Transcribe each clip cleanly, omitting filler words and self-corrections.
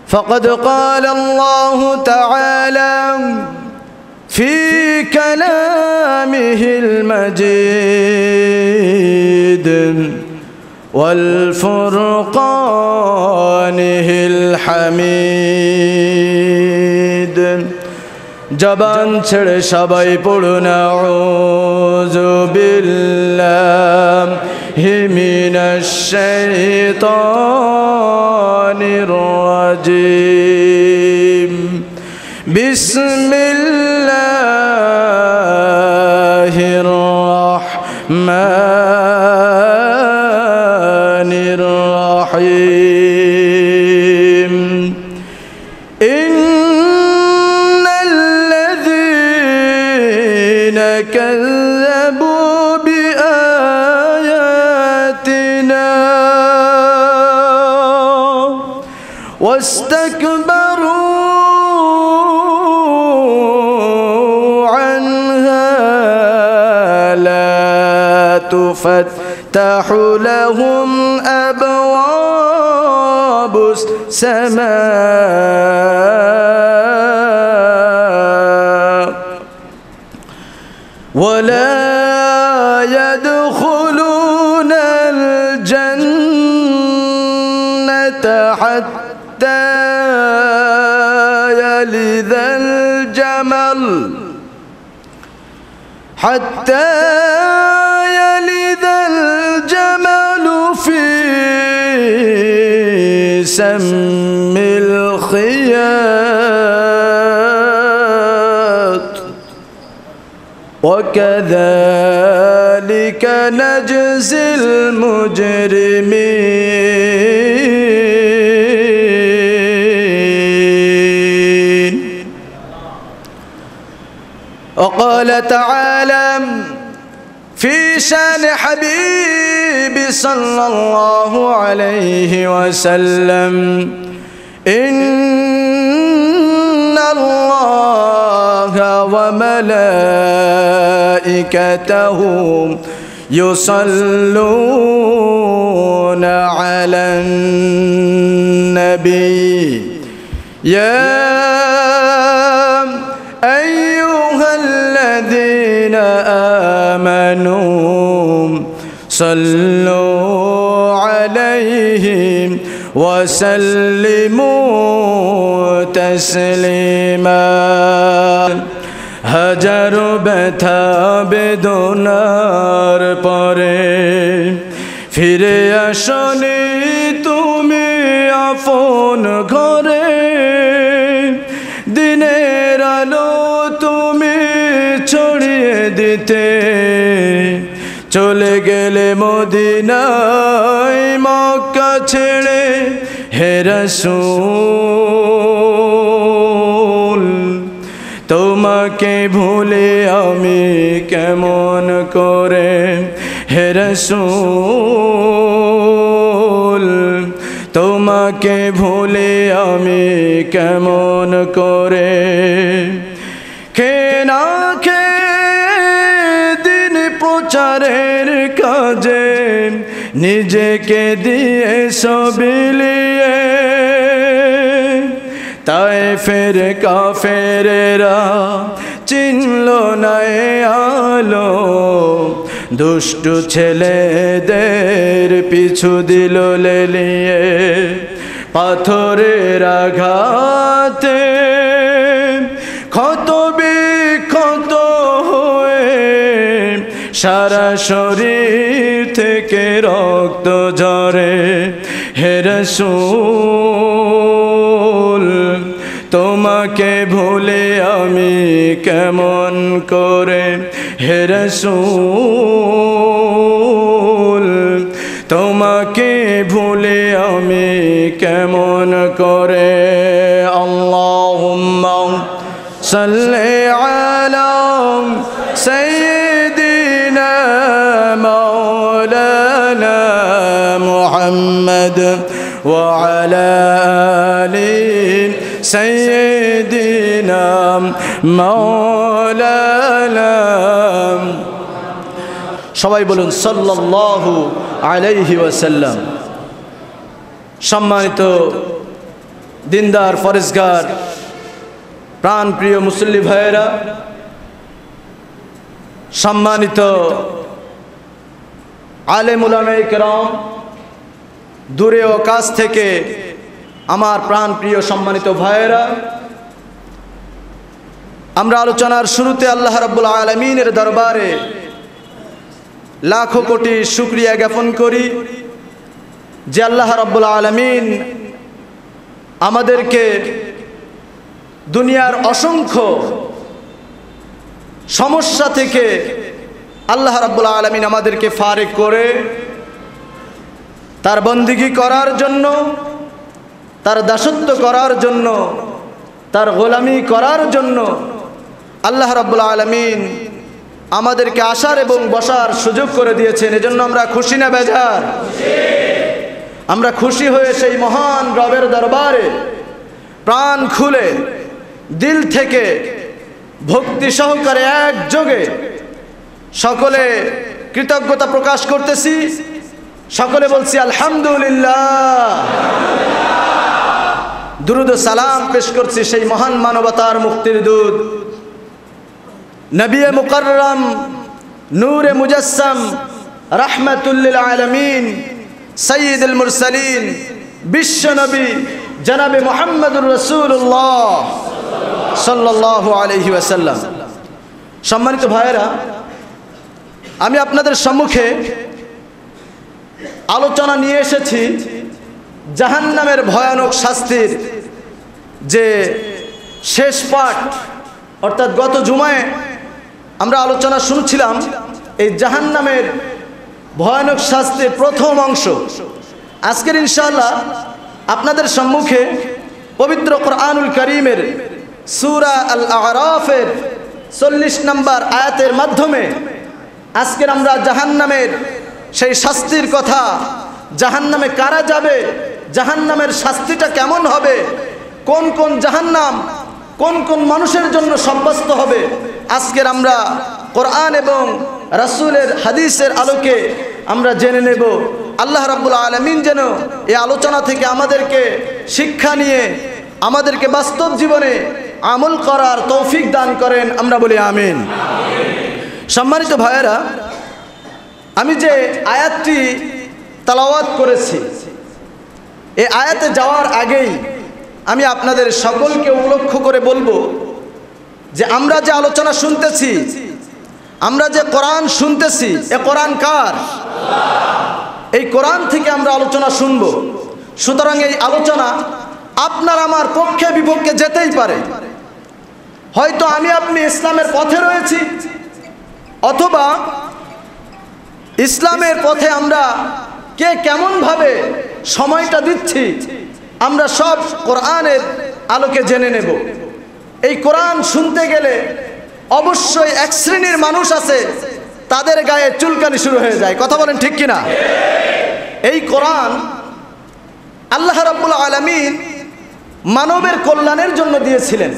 فقد قال الله تعالى في كلامه المجيد والفرقانه الحميد জবান ছেড়ে সবাই পড়ুন আউযু বিল্লাহি মিনাশ শাইতানির রাজিম বিসমিল্লাহির রাহমানির রাহিম كذبوا بآياتنا واستكبروا عنها لا تفتح لهم أبواب السماء ولا يدخلون الجنة حتى يلد الجمل في سم الخياط وكذلك نجزي المجرمين وقال تعالى في شان حبيب صلى الله عليه وسلم إن الله وملائكته يصلون على النبي يا أيها الذين آمنوا صلوا عليه وسلموا تسليما হাজার ব্যথা বেদনার পরে ফিরে আসনি তুমি আপন ঘরে দিনের আলো তুমি ছড়িয়ে দিতে চলে গেলে মদিনায় মক্কা ছেড়ে হে রাসূল তোমাকে ভুলে আমি কেমন করে হে রাসূল তোমাকে ভুলে আমি কেমন করে খেয়ে না খেয়ে দিন প্রচারের কাজে নিজেকে দিয়ে সবিলিয়ে তায়েফের কাফেরেরা চিনল না এ আলো দুষ্টু ছেলেদের পিছু দিল লেলিয়ে পাথরের আঘাতে ক্ষত বিক্ষত হয়ে সারা শরীর থেকে রক্ত ঝরে হে রাসূল তোমাকে ভুলে আমি কেমন করে হে রাসূল তোমাকে ভুলে আমি কেমন করে আল্লাহুম্মা সাল্লি আলা সাইয়্যিদিনা মাওলানা মুহাম্মদ ওয়া আলা আলি সাইয়্যিদিনা মাওলানা সবাই বলুন সাল্লাল্লাহু আলাইহি ওয়াসাল্লাম। সম্মানিত দিনদার ফরেজগার প্রাণপ্রিয় মুসল্লি ভাইয়েরা, সম্মানিত আলেম উলামায়ে কেরাম, দূরে ও কাছ থেকে আমার প্রাণপ্রিয় সম্মানিত ভাইয়েরা, আমরা আলোচনার শুরুতে আল্লাহ রাব্বুল আলামিনের দরবারে লাখো কোটি শুকরিয়া জ্ঞাপন করি যে আল্লাহ রাব্বুল আলামিন আমাদেরকে দুনিয়ার অসংখ্য সমস্যা থেকে আল্লাহ রাব্বুল আলামিন আমাদেরকে ফারেক করে তার বন্দিগি করার জন্য, তার দাসত্ব করার জন্য, তার গোলামি করার জন্য আল্লাহ রাব্বুল আলামিন আমাদেরকে আসার এবং বসার সুযোগ করে দিয়েছেন। এজন্য আমরা খুশি না বেজার? আমরা খুশি হয়ে সেই মহান রবের দরবারে প্রাণ খুলে দিল থেকে ভক্তি সহকারে একযোগে সকলে কৃতজ্ঞতা প্রকাশ করতেছি। সকলে বলছি আলহামদুলিল্লাহ। দুরুদ ও সালাম পেশ করছি সেই মহান মানবতার মুক্তির দূত নবী মুকাররম, নূরে মুজাসসাম, রাহমাতুল লিল আলামিন, সাইয়্যিদুল মুরসালিন, বিশ্ব নবী জনাবে মুহাম্মদুর রাসূলুল্লাহ সাল্লাল্লাহু আলাইহি ওয়াসাল্লাম। সম্মানিত ভাইয়েরা, আমি আপনাদের সম্মুখে আলোচনা নিয়ে এসেছি জাহান্নামের ভয়ানক শাস্তির যে শেষ পাঠ, অর্থাৎ গত জুমায় আমরা আলোচনা শুনছিলাম এই জাহান্নামের ভয়ানক শাস্তির প্রথম অংশ। আজকের ইনশাআল্লাহ আপনাদের সম্মুখে পবিত্র কোরআনুল কারীমের সূরা আল আরাফের 40 নম্বর আয়াতের মাধ্যমে আজকের আমরা জাহান্নামের সেই শাস্তির কথা, জাহান্নামে কারা যাবে, জাহান্নামের শাস্তিটা কেমন হবে, কোন কোন জাহান্নাম কোন কোন মানুষের জন্য সাব্যস্ত হবে, আজকের আমরা কোরআন এবং রাসূলের হাদিসের আলোকে আমরা জেনে নেব। আল্লাহ রাব্বুল আলামিন যেন এই আলোচনা থেকে আমাদেরকে শিক্ষা নিয়ে আমাদেরকে বাস্তব জীবনে আমল করার তৌফিক দান করেন, আমরা বলি আমিন। সম্মানিত ভাইয়েরা, আমি যে আয়াতটি তেলাওয়াত করেছি, এই আয়াতে যাওয়ার আগেই আমি আপনাদের সকলকে উপলক্ষ করে বলবো যে আমরা যে আলোচনা শুনতেছি, আমরা যে কোরআন শুনতেছি, এ কোরআন কার? এই কোরআন থেকে আমরা আলোচনা শুনব। সুতরাং এই আলোচনা আপনার আমার পক্ষে বিপক্ষে যেতেই পারে। হয়তো আমি আপনি ইসলামের পথে রয়েছি, অথবা ইসলামের পথে আমরা কে কেমনভাবে সময়টা দিচ্ছি, আমরা সব কোরআনের আলোকে জেনে নেব। এই কোরআন শুনতে গেলে অবশ্যই এক শ্রেণীর মানুষ আছে, তাদের গায়ে চুলকানি শুরু হয়ে যায়। কথা বলেন ঠিক কিনা? এই কোরআন আল্লাহ রাব্বুল আলামিন মানবের কল্যাণের জন্য দিয়েছিলেন।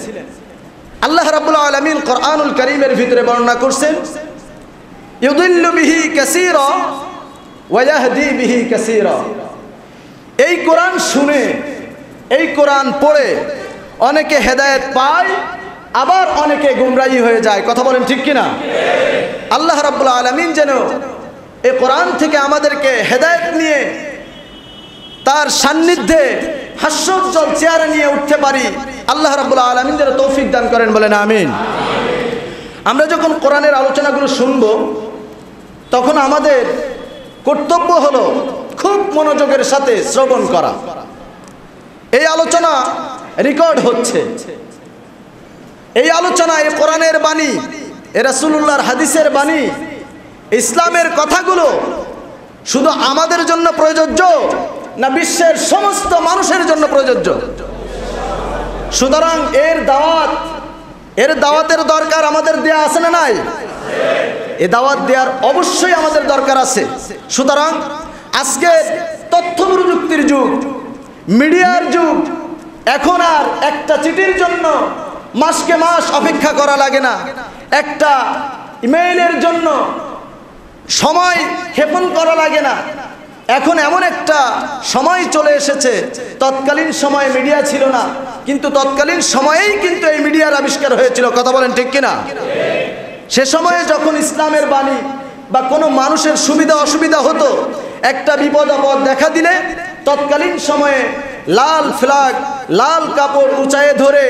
আল্লাহ রাব্বুল আলামিন কোরআনুল কারীমের ভিতরে বর্ণনা করছেন, ইউদিল্লু বিহি কাসীরা ওয়া ইয়াহদি বিহি কাসীরা। এই কোরআন শুনে, এই কোরআন পড়ে অনেকে হেদায়েত পায়, আবার অনেকে গুমরাহি হয়ে যায়। কথা বলেন ঠিক কিনা? আল্লাহ রাব্বুল আলামিন যেন এই কোরআন থেকে আমাদেরকে হেদায়েত নিয়ে তার সান্নিধ্যে হাস্যোজ্জ্বল চেহারা নিয়ে উঠতে পারি, আল্লাহ রাব্বুল আলামিন যেন তৌফিক দান করেন, বলেন আমিন। আমরা যখন কোরআনের আলোচনাগুলো শুনব, তখন আমাদের কর্তব্য হলো খুব মনোযোগের সাথে শ্রবণ করা। এই আলোচনা রেকর্ড হচ্ছে, এই আলোচনা এই কোরআনের বাণী, এ রাসূলুল্লাহর হাদিসের বাণী, ইসলামের কথাগুলো শুধু আমাদের জন্য প্রযোজ্য না বিশ্বের সমস্ত মানুষের জন্য প্রযোজ্য? সুতরাং এর দাওয়াতের দরকার আমাদের দেয়া আছে না নাই? এ দাওয়াত দেওয়ার অবশ্যই আমাদের দরকার আছে। সুতরাং আজকের তথ্য প্রযুক্তির যুগ, মিডিয়ার যুগ, এখন আর একটা চিঠির জন্য মাসকে মাস অপেক্ষা করা লাগে না, একটা ইমেইলের জন্য সময় ক্ষেপণ করা লাগে না। এখন এমন একটা সময় চলে এসেছে, তৎকালীন সময়ে মিডিয়া ছিল না, কিন্তু তৎকালীন সময়েই কিন্তু এই মিডিয়ার আবিষ্কার হয়েছিল। কথা বলেন ঠিক কিনা? সে সময়ে যখন ইসলামের বাণী বা কোনো মানুষের সুবিধা অসুবিধা হতো, একটা বিপদ আপদ দেখা দিলে তৎকালীন সময়ে লাল ফ্ল্যাগ, লাল কাপড় উঁচায়ে ধরে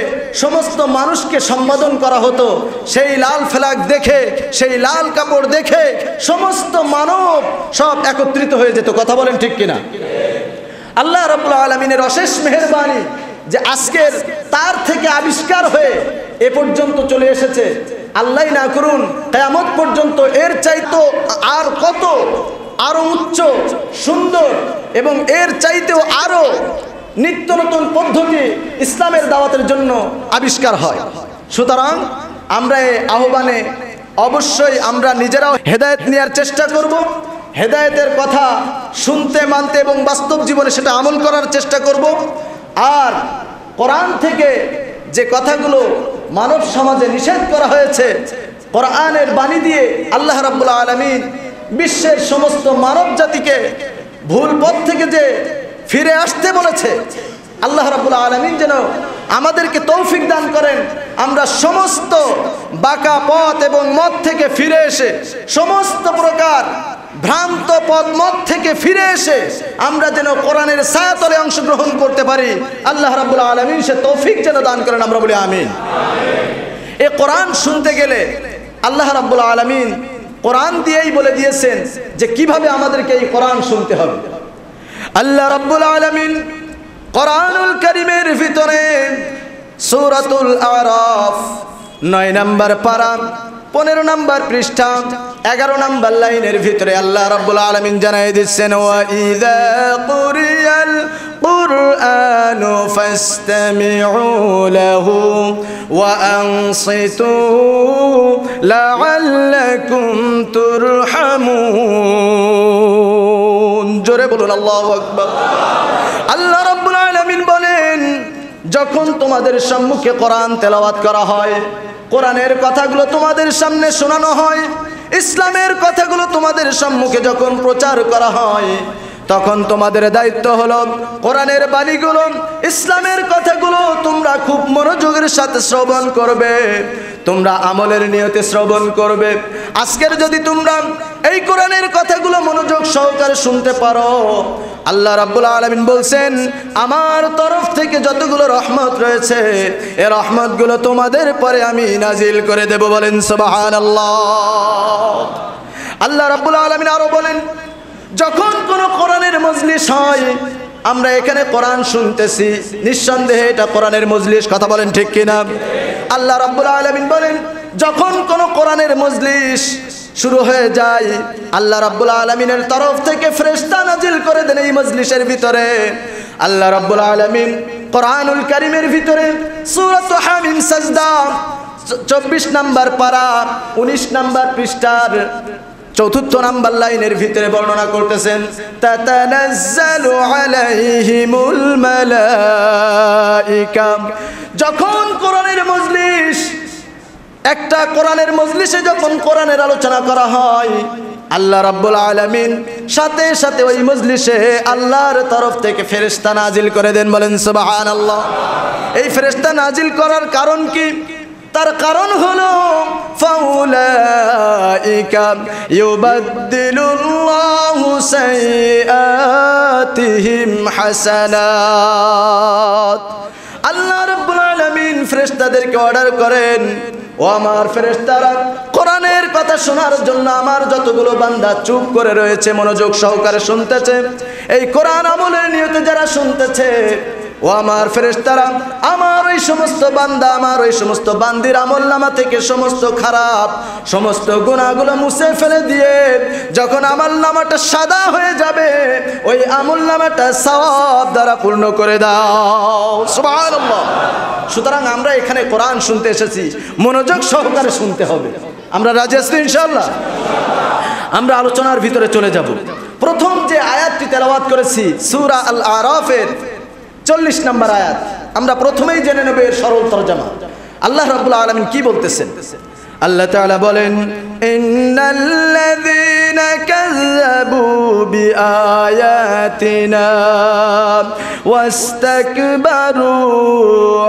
সমস্ত মানুষকে সম্বোধন করা হতো। সেই লাল ফ্ল্যাগ দেখে, সেই লাল কাপড় দেখে সমস্ত মানব সব একত্রিত হয়ে যেত। কথা বলেন ঠিক কিনা? আল্লাহ রাব্বুল আলামিনের অশেষ মেহেরবানি যে আজকের তার থেকে আবিষ্কার হয়ে এ পর্যন্ত চলে এসেছে। আল্লাহ না করুন কিয়ামত পর্যন্ত এর চাইতো আর কত আরো উচ্চ সুন্দর এবং এর চাইতেও আরো নিত্য নতুন পদ্ধতি ইসলামের দাওয়াতের জন্য আবিষ্কার হয়। সুতরাং আমরা এই আহ্বানে অবশ্যই আমরা নিজেরাও হেদায়েত নেওয়ার চেষ্টা করব, হেদায়েতের কথা শুনতে মানতে এবং বাস্তব জীবনে সেটা আমল করার চেষ্টা করব। আর কোরআন থেকে যে কথাগুলো মানব সমাজে নিষেধ করা হয়েছে, কোরআনের বাণী দিয়ে আল্লাহ রাব্বুল আলামিন বিশ্বের সমস্ত মানব জাতিকে ভুল পথ থেকে যে ফিরে আসতে বলেছে, আল্লাহ রাব্বুল আলামিন যেন আমাদেরকে তৌফিক দান করেন, আমরা সমস্ত বাঁকা পথ এবং মত থেকে ফিরে এসে, সমস্ত প্রকার ভ্রান্ত পথ মত থেকে ফিরে এসে আমরা যেন কোরআনের ছায়াতলে অংশগ্রহণ করতে পারি। আল্লাহ রাব্বুল আলামিন সে তৌফিক যেন দান করেন, আমরা বলি আমিন। এই কোরআন শুনতে গেলে আল্লাহ রাব্বুল আলামিন কোরআন দিয়েই বলে দিয়েছেন যে কিভাবে আমাদেরকে এই কোরআন শুনতে হবে। আল্লাহ রাব্বুল আলামিন কোরআনুল কারীমের ভিতরে সূরাতুল আরাফ 9 নম্বর পারা 15 নম্বর পৃষ্ঠা 11 নম্বর লাইনের ভিতরে আল্লাহ রাব্বুল আলামিন জানাই দিচ্ছেন, ওয়া ইযা কুরিয়াল কুরআনু ফাসতামিউ লাহু ওয়া আনসিতু লাআল্লাকুম তুরহামুন। জোরে বলুন আল্লাহু আকবার। আল্লাহ রাব্বুল আলামিন বলেন, যখন তোমাদের সম্মুখে কোরআন তেলাওয়াত করা হয়, কোরআনের কথাগুলো তোমাদের সামনে শোনানো হয়, ইসলামের কথাগুলো তোমাদের সম্মুখে যখন প্রচার করা হয়, তখন তোমাদের দায়িত্ব হলো কোরআনের বাণীগুলো, ইসলামের কথাগুলো তোমরা খুব মনোযোগের সাথে শ্রবণ করবে, তোমরা আমলের নিয়তে শ্রবণ করবে। আজকের যদি তোমরা এই কোরআনের কথাগুলো মনোযোগ সহকারে শুনতে পারো, আল্লাহ রাব্বুল আলামিন বলছেন আমার তরফ থেকে যতগুলো রহমত রয়েছে এই রহমতগুলো তোমাদের পরে আমি নাজিল করে দেব। বলেন সুবহানাল্লাহ। আল্লাহ রাব্বুল আলামিন আরো বলেন, যখন কোনো কোরআনের মজলিস হয়, আমরা এখানে কোরআন শুনতেছি, নিঃসন্দেহে এটা কোরআনের মজলিস। কথা বলেন ঠিক কিনা? আল্লাহ রাব্বুল আলামিন বলেন, যখন কোনো কোরআনের মজলিস শুরু হয়ে যায়, আল্লাহ রাব্বুল আলামিনের তরফ থেকে ফেরেশতা নাজিল করে দেন এই মজলিসের ভিতরে। আল্লাহ রাব্বুল আলামিন কোরআনুল কারীমের ভিতরে সূরাত হামিম সাজদা 24 নম্বর পারা 19 নম্বর পৃষ্ঠার 4 নম্বর লাইনের ভিতরে বর্ণনা করতেছেন, তাতানাজ্জালু আলাইহিমুল মালাইকা। যখন কোরআনের মজলিস, একটা কোরআনের মজলিসে যখন কোরআনের আলোচনা করা হয়, আল্লাহ রাব্বুল আলামিন সাথে সাথে ওই মজলিসে আল্লাহর তরফ থেকে ফেরেশতা নাজিল করে দেন। বলেন সুবহানাল্লাহ। এই ফেরেশতা নাজিল করার কারণ কি? তার কারণ হলো ফাউলাইকা ইউবাদদিলুল্লাহু সাইয়্যাতিহিম হাসানাত। আল্লাহ রাব্বুল আলামিন ফেরেশতাদেরকে অর্ডার করেন, ও আমার ফেরেশতারা, কোরআনের কথা শোনার জন্য আমার যতগুলো বান্দা চুপ করে রয়েছে, মনোযোগ সহকারে শুনতেছে, এই কোরআন আমলের নিয়তে যারা শুনতেছে, ও আমার ফেরেশতারা, আমার ওই সমস্ত বান্দা, আমার ওই সমস্ত বান্দির আমলনামা থেকে সমস্ত খারাপ, সমস্ত গুনাহগুলো মুছে ফেলে দিয়ে যখন আমলনামাটা সাদা হয়ে যাবে, ওই আমলনামাটা সওয়াব দ্বারা পূর্ণ করে দাও। সুবহানাল্লাহ। সুতরাং আমরা এখানে কোরআন শুনতে এসেছি, মনোযোগ সহকারে শুনতে হবে। আমরা রাজি আছি ইনশাআল্লাহ? আমরা আলোচনার ভিতরে চলে যাব। প্রথম যে আয়াতটি তেলাওয়াত করেছি সূরা আল আরাফের 40 নম্বর আয়াত, আমরা প্রথমেই জেনে নেব এর সরল তরজমা। আল্লাহ রাব্বুল আলামিন কি বলতেছেন? আল্লাহ তাআলা বলেন, ইন্নাল্লাযী الذين كذبوا بآياتنا واستكبروا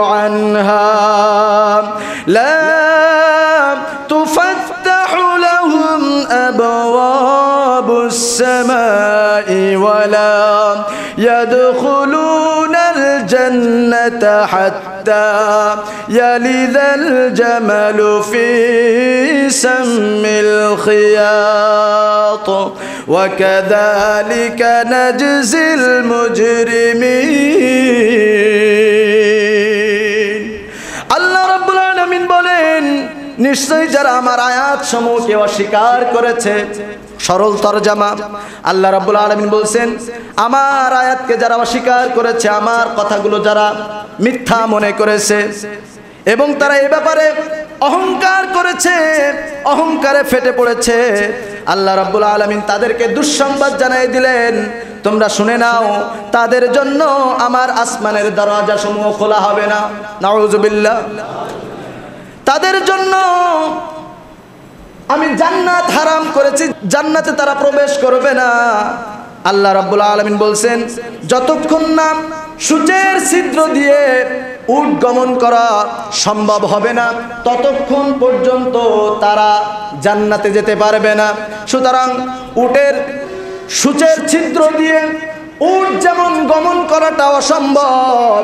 عنها لا تفتح لهم أبواب السماء ولا يدخلون الجنة حتى يلج الجمل في سم الخياط وكذلك نجزي المجرمين আল্লাহ রাব্বুল আলামিন বলেন নিশ্চয়ই যারা আমার আয়াত সমূহকে অস্বীকার করেছে সরল তরজমা আল্লাহ রাব্বুল আলামিন বলছেন আমার আয়াতকে যারা অস্বীকার করেছে আমার কথাগুলো যারা মিথ্যা মনে করেছে এবং তারা এই ব্যাপারে অহংকার করেছে অহংকারে ফেটে পড়েছে আল্লাহ রাব্বুল আলামিন তাদেরকে দুঃসংবাদ জানিয়ে দিলেন তোমরা শুনে নাও তাদের জন্য আমার আসমানের দরজা সমূহ খোলা হবে না নাউযুবিল্লাহ তাদের জন্য আমি জান্নাত হারাম করেছি জান্নাতে তারা প্রবেশ করবে না আল্লাহ রাব্বুল আলামিন বলছেন যতক্ষণ না সূর্যের ছিদ্র দিয়ে উট গমন করা সম্ভব হবে না ততক্ষণ পর্যন্ত তারা জান্নাতে যেতে পারবে না সুতরাং উটের সূচের ছিদ্র দিয়ে উট যেমন গমন করাটা অসম্ভব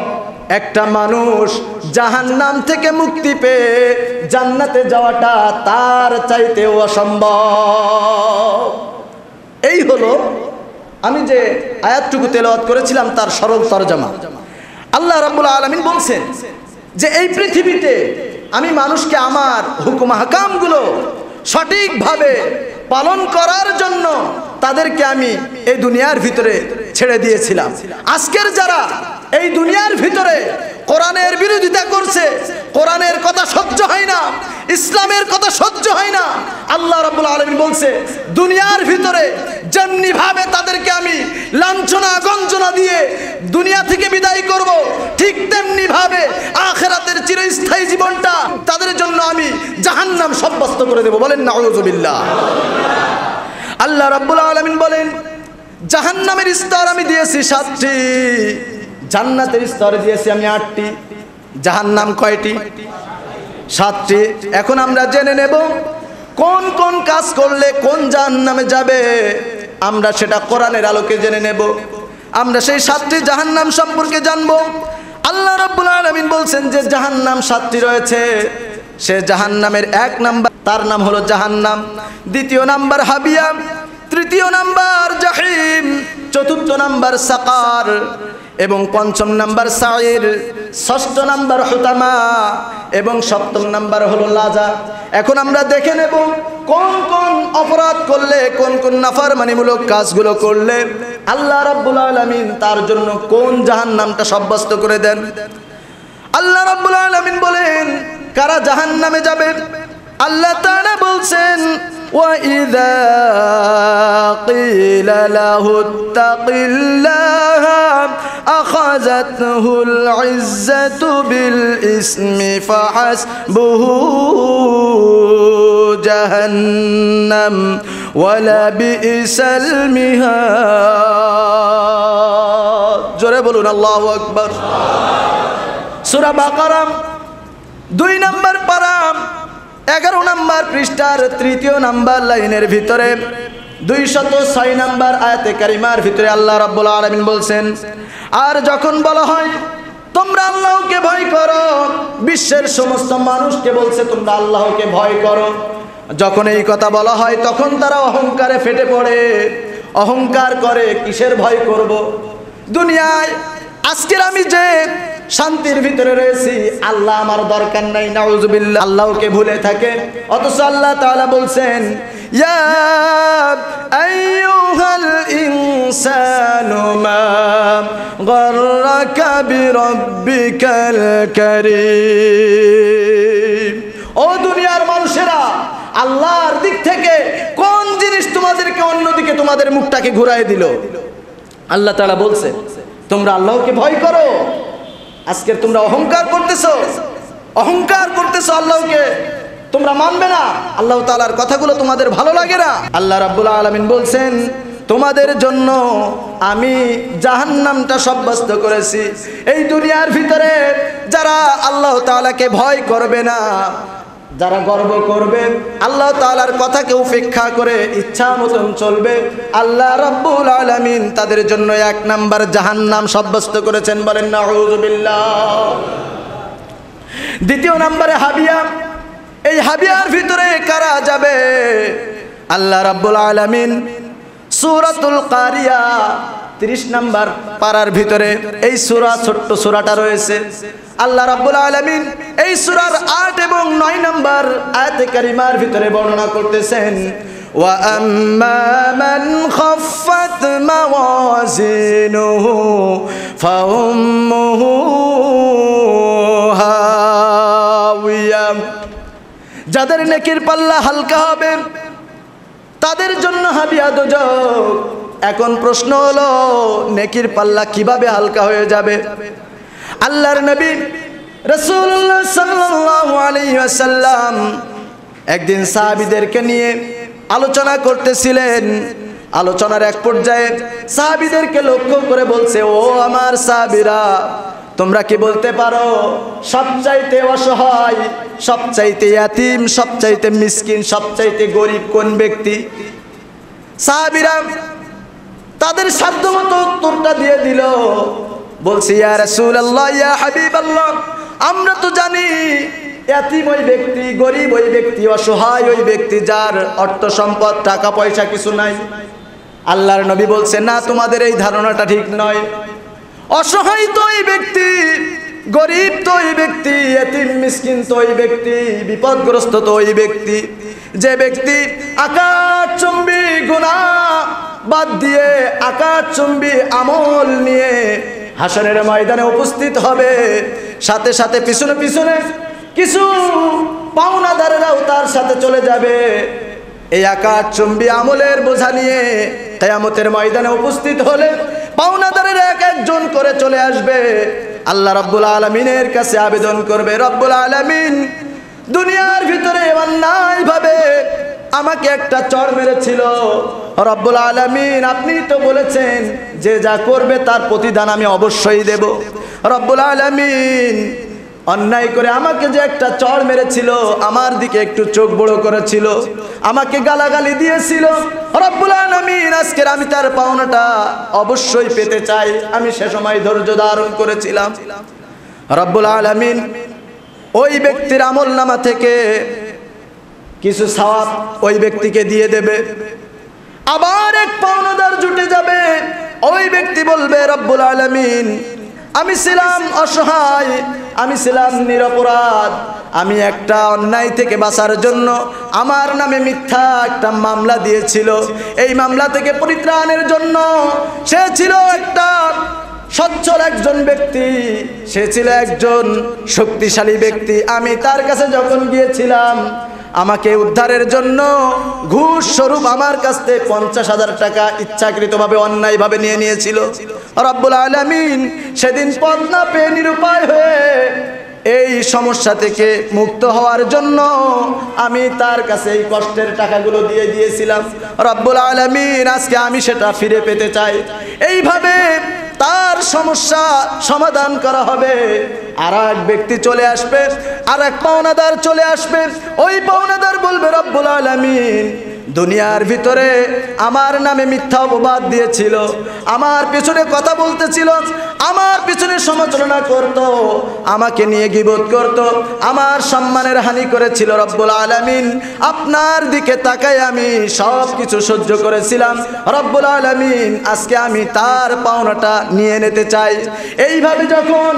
একটা মানুষ জাহান্নাম থেকে মুক্তি পেয়ে জান্নাতে যাওয়াটা তার চাইতেও অসম্ভব এই হলো আমি যে আয়াতটুকু তেলাওয়াত করেছিলাম তার সরল তরজমা আল্লাহ রাব্বুল আলামিন বলছেন যে এই পৃথিবীতে আমি মানুষকে আমার হুকুম হাকামগুলো সঠিকভাবে পালন করার জন্য তাদেরকে আমি এই দুনিয়ার ভিতরে ছেড়ে দিয়েছিলাম আজকের যারা এই দুনিয়ার ভিতরে কোরআনের বিরোধিতা করছে কোরআনের কথা সহ্য হয় না ইসলামের কথা সহ্য হয় না আল্লাহ রাব্বুল আলামিন বলছে দুনিয়ার ভিতরে যেমনি ভাবে তাদেরকে আমি লাঞ্ছনা গঞ্জনা দিয়ে দুনিয়া থেকে বিদায় করব ঠিক তেমনি ভাবে আখিরাতের চিরস্থায়ী জীবনটা তাদের জন্য আমি জাহান্নাম সাব্যস্ত করে দেব বলেন নাউযুবিল্লাহ আল্লাহ রাব্বুল আলামিন বলেন জাহান্নামের স্তর আমি দিয়েছি 7টি জান্নাতের স্তর দিয়েছি আমি 8টি জাহান্নাম কয়টি 7টি এখন আমরা জেনে নেব কোন কোন কাজ করলে কোন জাহান্নামে যাবে আমরা সেটা কোরআনের আলোকে জেনে নেব আমরা সেই 7টি জাহান্নাম সম্পর্কে জানব আল্লাহ রাব্বুল আলামিন বলছেন যে জাহান্নাম 7টি রয়েছে সে জাহান্নামের 1 নাম্বার তার নাম হলো জাহান্নাম দ্বিতীয় নাম্বার হাবিয়া তৃতীয় নাম্বার জাহিম চতুর্থ নাম্বার সাকার এবং পঞ্চম নাম্বার সাইর ষষ্ঠ নাম্বার হুতামা এবং সপ্তম নাম্বার হলো লাজা এখন আমরা দেখে নেব কোন কোন অপরাধ করলে কোন কোন নাফরমানিমূলক কাজগুলো করলে আল্লাহ রাব্বুল আলামিন তার জন্য কোন জাহান্নামটা সাব্যস্ত করে দেন আল্লাহ রাব্বুল আলামিন বলেন কারা জাহান্নামে যাবে আল্লাহ তাআলা বলছেন وَإِذَا قِيلَ لَهُ اتَّقِ اللَّهَ أَخَذَتْهُ الْعِزَّةُ بِالْإِثْمِ فَحَسْبُهُ جَهَنَّمُ وَلَبِئْسَ الْمِهَادُ জোরে বলুন আল্লাহু আকবার সূরা বাকারা 2 নম্বর পারা 11 নম্বর পৃষ্ঠার 3য় নম্বর লাইনের ভিতরে 206 নম্বর আয়াতে কারিমার ভিতরে আল্লাহ রাব্বুল আলামিন বলছেন আর যখন বলা হয় তোমরা আল্লাহকে ভয় করো বিশ্বের সমস্ত মানুষকে বলছে তোমরা আল্লাহকে ভয় করো যখন এই কথা বলা হয় তখন তারা অহংকারে ফেটে পড়ে অহংকার করে কিসের ভয় করব দুনিয়ায় আজকের আমি যে শান্তির ভিতরে রয়েছি আল্লাহ আমার দরকার নাই নাউযুবিল্লাহ আল্লাহকে ভুলে থাকে অথচ আল্লাহ তাআলা বলছেন ইয়া আইয়ুহাল ইনসানু মা গাররাকা বিরাব্বিকাল কারীম ও দুনিয়ার মানুষেরা আল্লাহর দিক থেকে কোন জিনিস তোমাদেরকে অন্যদিকে তোমাদের মুখটাকে ঘুরায় দিল আল্লাহ তাআলা বলছে তোমরা আল্লাহকে ভয় করো আজকে তোমরা অহংকার করতেছো আল্লাহকে তোমরা মানবে না, আল্লাহ তাআলার কথাগুলো তোমাদের ভালো লাগে না। আল্লাহ রাব্বুল আলামিন বলছেন তোমাদের জন্য আমি জাহান্নামটা সাব্যস্ত করেছি। এই দুনিয়ার ভিতরে যারা আল্লাহ তাআলাকে ভয় করবে না, যারা গর্ব করবে, আল্লাহ তাআলার কথাকে উপেক্ষা করে ইচ্ছা মতন চলবে, আল্লাহ রাব্বুল আলামিন তাদের জন্য 1 নাম্বার জাহান্নাম সাব্যস্ত করেছেন। বলেন নাউযুবিল্লাহ। দ্বিতীয় নম্বরে হাবিয়া। এই হাবিয়ার ভিতরে কারা যাবে? আল্লাহ রাব্বুল আলামিন সূরাতুল কারিয়া 30 নম্বর পারার ভিতরে এই সূরা, ছোট্ট সূরাটা রয়েছে। আল্লাহ রাব্বুল আলামিন এই সূরার 8 এবং 9 নম্বর আয়াতে কারিমার ভিতরে বর্ণনা করতেছেন, ওয়া আম্মা মান খাফফাত মাওয়াজিনুহু ফাউম্মুহু হাওিয়া। যাদের নেকির পাল্লা হালকা হবে তাদের জন্য হাবিয়া দোজখ। এখন প্রশ্ন হলো নেকির পাল্লা কিভাবে হালকা হয়ে যাবে? আল্লাহর নবী রাসূলুল্লাহ সাল্লাল্লাহু আলাইহি ওয়াসাল্লাম একদিন সাহাবীদেরকে নিয়ে আলোচনা করতেছিলেন। আলোচনার এক পর্যায়ে সাহাবীদেরকে লক্ষ্য করে বলছে, ও আমার সাহাবীরা, তোমরা কি বলতে পারো সবচাইতে অসহায়, সবচাইতে ইয়াতীম, সবচাইতে মিসকিন, সবচাইতে গরিব কোন ব্যক্তি? সাহাবীরা তাদের সাধ্যমতো উত্তরটা দিয়ে দিল। বলছি, ইয়া রাসূলুল্লাহ, ইয়া হাবিবাল্লাহ, আমরা তো জানি ইয়াতীম ওই ব্যক্তি, গরিব ওই ব্যক্তি, অসহায় ওই ব্যক্তি যার অর্থ সম্পদ, টাকা পয়সা কিছু নাই। আল্লাহর নবী বলছে, না, তোমাদের এই ধারণাটা ঠিক নয়। অসহায় তো ওই ব্যক্তি, গরিব তো ওই ব্যক্তি, ইয়াতীম মিসকিন তো ওই ব্যক্তি, বিপদগ্রস্ত তো ওই ব্যক্তি যে ব্যক্তি আকাশচুম্বী গুনাহ বাদ দিয়ে আকাশচুম্বী আমল নিয়ে হাসরের ময়দানে উপস্থিত হবে। সাথে সাথে পিছনে পিছনে কিছু পাওনাদারেরাও তার সাথে চলে যাবে। এই আকাশচুম্বী আমলের বোঝা নিয়ে কিয়ামতের ময়দানে উপস্থিত হলে পাওনাদারের এক একজন করে চলে আসবে। আল্লাহ রাব্বুল আলামিনের কাছে আবেদন করবে, রব্বুল আলামিন, দুনিয়ার ভিতরে অন্যায়ভাবে আমাকে একটা চড় মেরেছিল, রব্বুল আলামিন আপনি তো বলেছেন যে যা করবে তার প্রতিদান আমি অবশ্যই দেব। রব্বুল আলামিন, অন্যায় করে আমাকে যে একটা চড় মেরেছিল, আমার দিকে একটু চোখ বড় করেছিল, আমাকে গালাগালি দিয়েছিল, রব্বুল আলামিন আজকের আমি তার পাওনাটা অবশ্যই পেতে চাই। আমি সে সময় ধৈর্য ধারণ করেছিলাম। রব্বুল আলামিন ওই ব্যক্তির আমলনামা থেকে কিছু সওয়াব ওই ব্যক্তিকে দিয়ে দেবে। আবার এক পাওনাদার জুটে যাবে। ওই ব্যক্তি বলবে, রব্বুল আলামিন, আমি ছিলাম অসহায়, আমি ছিলাম নিরপরাধ, আমি একটা অন্যায় থেকে বাঁচার জন্য আমার নামে মিথ্যা একটা মামলা দিয়েছিল। এই মামলা থেকে পরিত্রাণের জন্য সে ছিল একটা সচ্ছল একজন ব্যক্তি, সে ছিল একজন শক্তিশালী ব্যক্তি। আমি তার কাছে যখন গিয়েছিলাম, আমাকে উদ্ধারের জন্য ঘুষ স্বরূপ আমার কাছ থেকে 50,000 টাকা ইচ্ছাকৃতভাবে অন্যায়ভাবে নিয়ে নিয়েছিল। রব্বুল আলামিন সেদিন পথ না পেয়ে নিরুপায় হয়ে এই সমস্যা থেকে মুক্ত হওয়ার জন্য আমি তার কাছে এই কষ্টের টাকাগুলো দিয়ে দিয়েছিলাম। রব্বুল আলামিন আজকে আমি সেটা ফিরে পেতে চাই। এইভাবে তার সমস্যা সমাধান করা হবে। আর এক ব্যক্তি চলে আসবে, আর এক পাওনাদার চলে আসবে। ওই পাওনাদার বলবে, রব্বুল আলামিন, দুনিয়ার ভিতরে আমার নামে মিথ্যা অপবাদ দিয়েছিল, আমার পিছনে কথা বলতেছিল, আমার পিছনে সমালোচনা করত, আমাকে নিয়ে গীবত করত, আমার সম্মানের হানি করেছিল। রব্বুল আলামিন আপনার দিকে তাকাই আমি সব কিছু সহ্য করেছিলাম। রব্বুল আলামিন আজকে আমি তার পাওনাটা নিয়ে নিতে চাই। এইভাবে যখন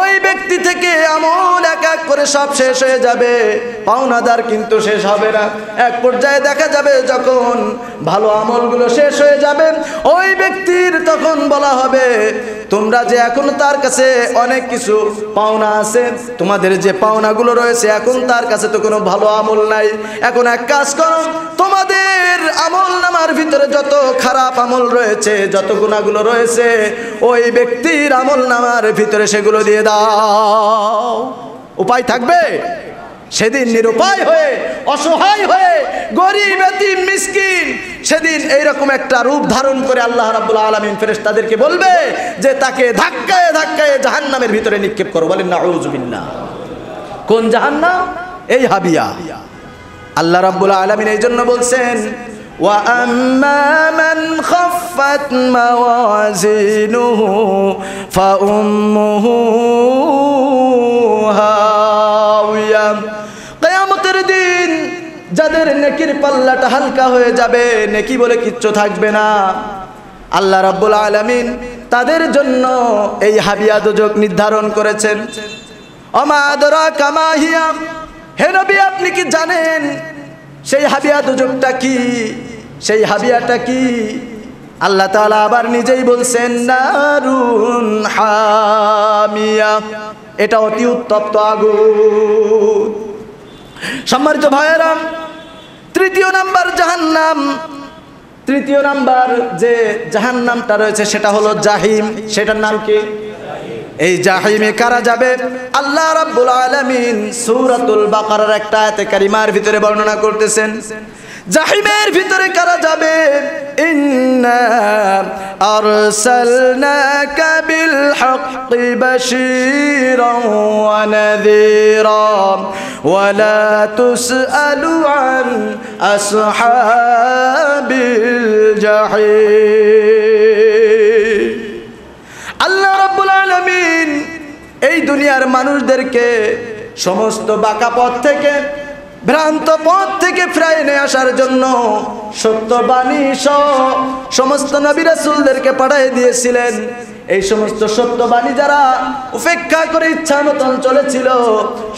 ওই ব্যক্তি থেকে আমল এক এক করে সব শেষ হয়ে যাবে, পাওনাদার কিন্তু শেষ হবে না। এক পর্যায়ে দেখা যাবে যখন ভালো আমলগুলো শেষ হয়ে যাবে, ওই ব্যক্তির তখন বলা হবে, তোমরা যে এখন তার কাছে অনেক কিছু পাওনা আছে, তোমাদের যে পাওনাগুলো রয়েছে, এখন তার কাছে তো কোনো ভালো আমল নাই। এখন এক কাজ করো, তোমাদের আমল নামার ভিতরে যত খারাপ আমল রয়েছে, যত গুনাহগুলো রয়েছে, ওই ব্যক্তির আমল নামার ভিতরে সেগুলো দিয়ে দাও। উপায় থাকবে? সেদিন নিরুপায় হয়ে, অসহায় হয়ে, গরিব এতিম মিসকিন, সেদিন এইরকম একটা রূপ ধারণ করে আল্লাহ রাব্বুল আলামিন ফেরেশতাদেরকে বলবে যে তাকে ধাক্কায় ধাক্কায় জাহান্নামের ভিতরে নিক্ষেপ করো। বলেন নাউযুবিল্লাহ। কোন জাহান্নাম? এই হাবিয়া। আল্লাহ রাব্বুল আলামিন এই জন্য বলছেন ওয়া আম্মা মান খাফফাত মাওয়াজিনুহু ফাউম্মুহু হাওিয়া। কিয়ামতের দিন যাদের নেকির পাল্লাটা হালকা হয়ে যাবে, নেকি বলে কিচ্ছু থাকবে না, আল্লাহ রাব্বুল আলামিন তাদের জন্য এই হাবিয়া দোজখ নির্ধারণ করেছেন। ওমা আদরাকা মা হিয়া, হে নবী আপনি কি জানেন সেই হাবিয়া দোজখটা কি? সেই হাবিয়াটা কি? আল্লাহ তাআলা আবার নিজেই বলছেন নারুন হামিয়া, এটা অতি উত্তপ্ত আগুন। সম্মানিত ভাইয়েরা, তৃতীয় নাম্বার জাহান্নাম, তৃতীয় নাম্বার যে জাহান্নামটা রয়েছে সেটা হলো জাহিম। সেটার নাম কি? এই জাহিমে কারা যাবে? আল্লাহ রাব্বুল আলামিন সূরাতুল বাকারার একটা আয়াতে কারিমার ভিতরে বর্ণনা করতেছেন জাহিমের ভিতরে কারা যাবে। ইন্না আরসালনাকা বিল হাক্কি বাশীরান ওয়া নাযীরা ওয়া লা তুসআলু আন আসহাবিল জাহিম। আল্লাহ রাব্বুল আলামিন এই দুনিয়ার মানুষদেরকে সমস্ত বাঁকা পথ থেকে, ভ্রান্ত পথ থেকে ফিরিয়ে এনে আসার জন্য সত্যবাণী সহ সমস্ত নবী রাসূলদেরকে পাঠিয়ে দিয়েছিলেন। এই সমস্ত সত্যবাণী যারা উপেক্ষা করে ইচ্ছা মতন চলেছিল,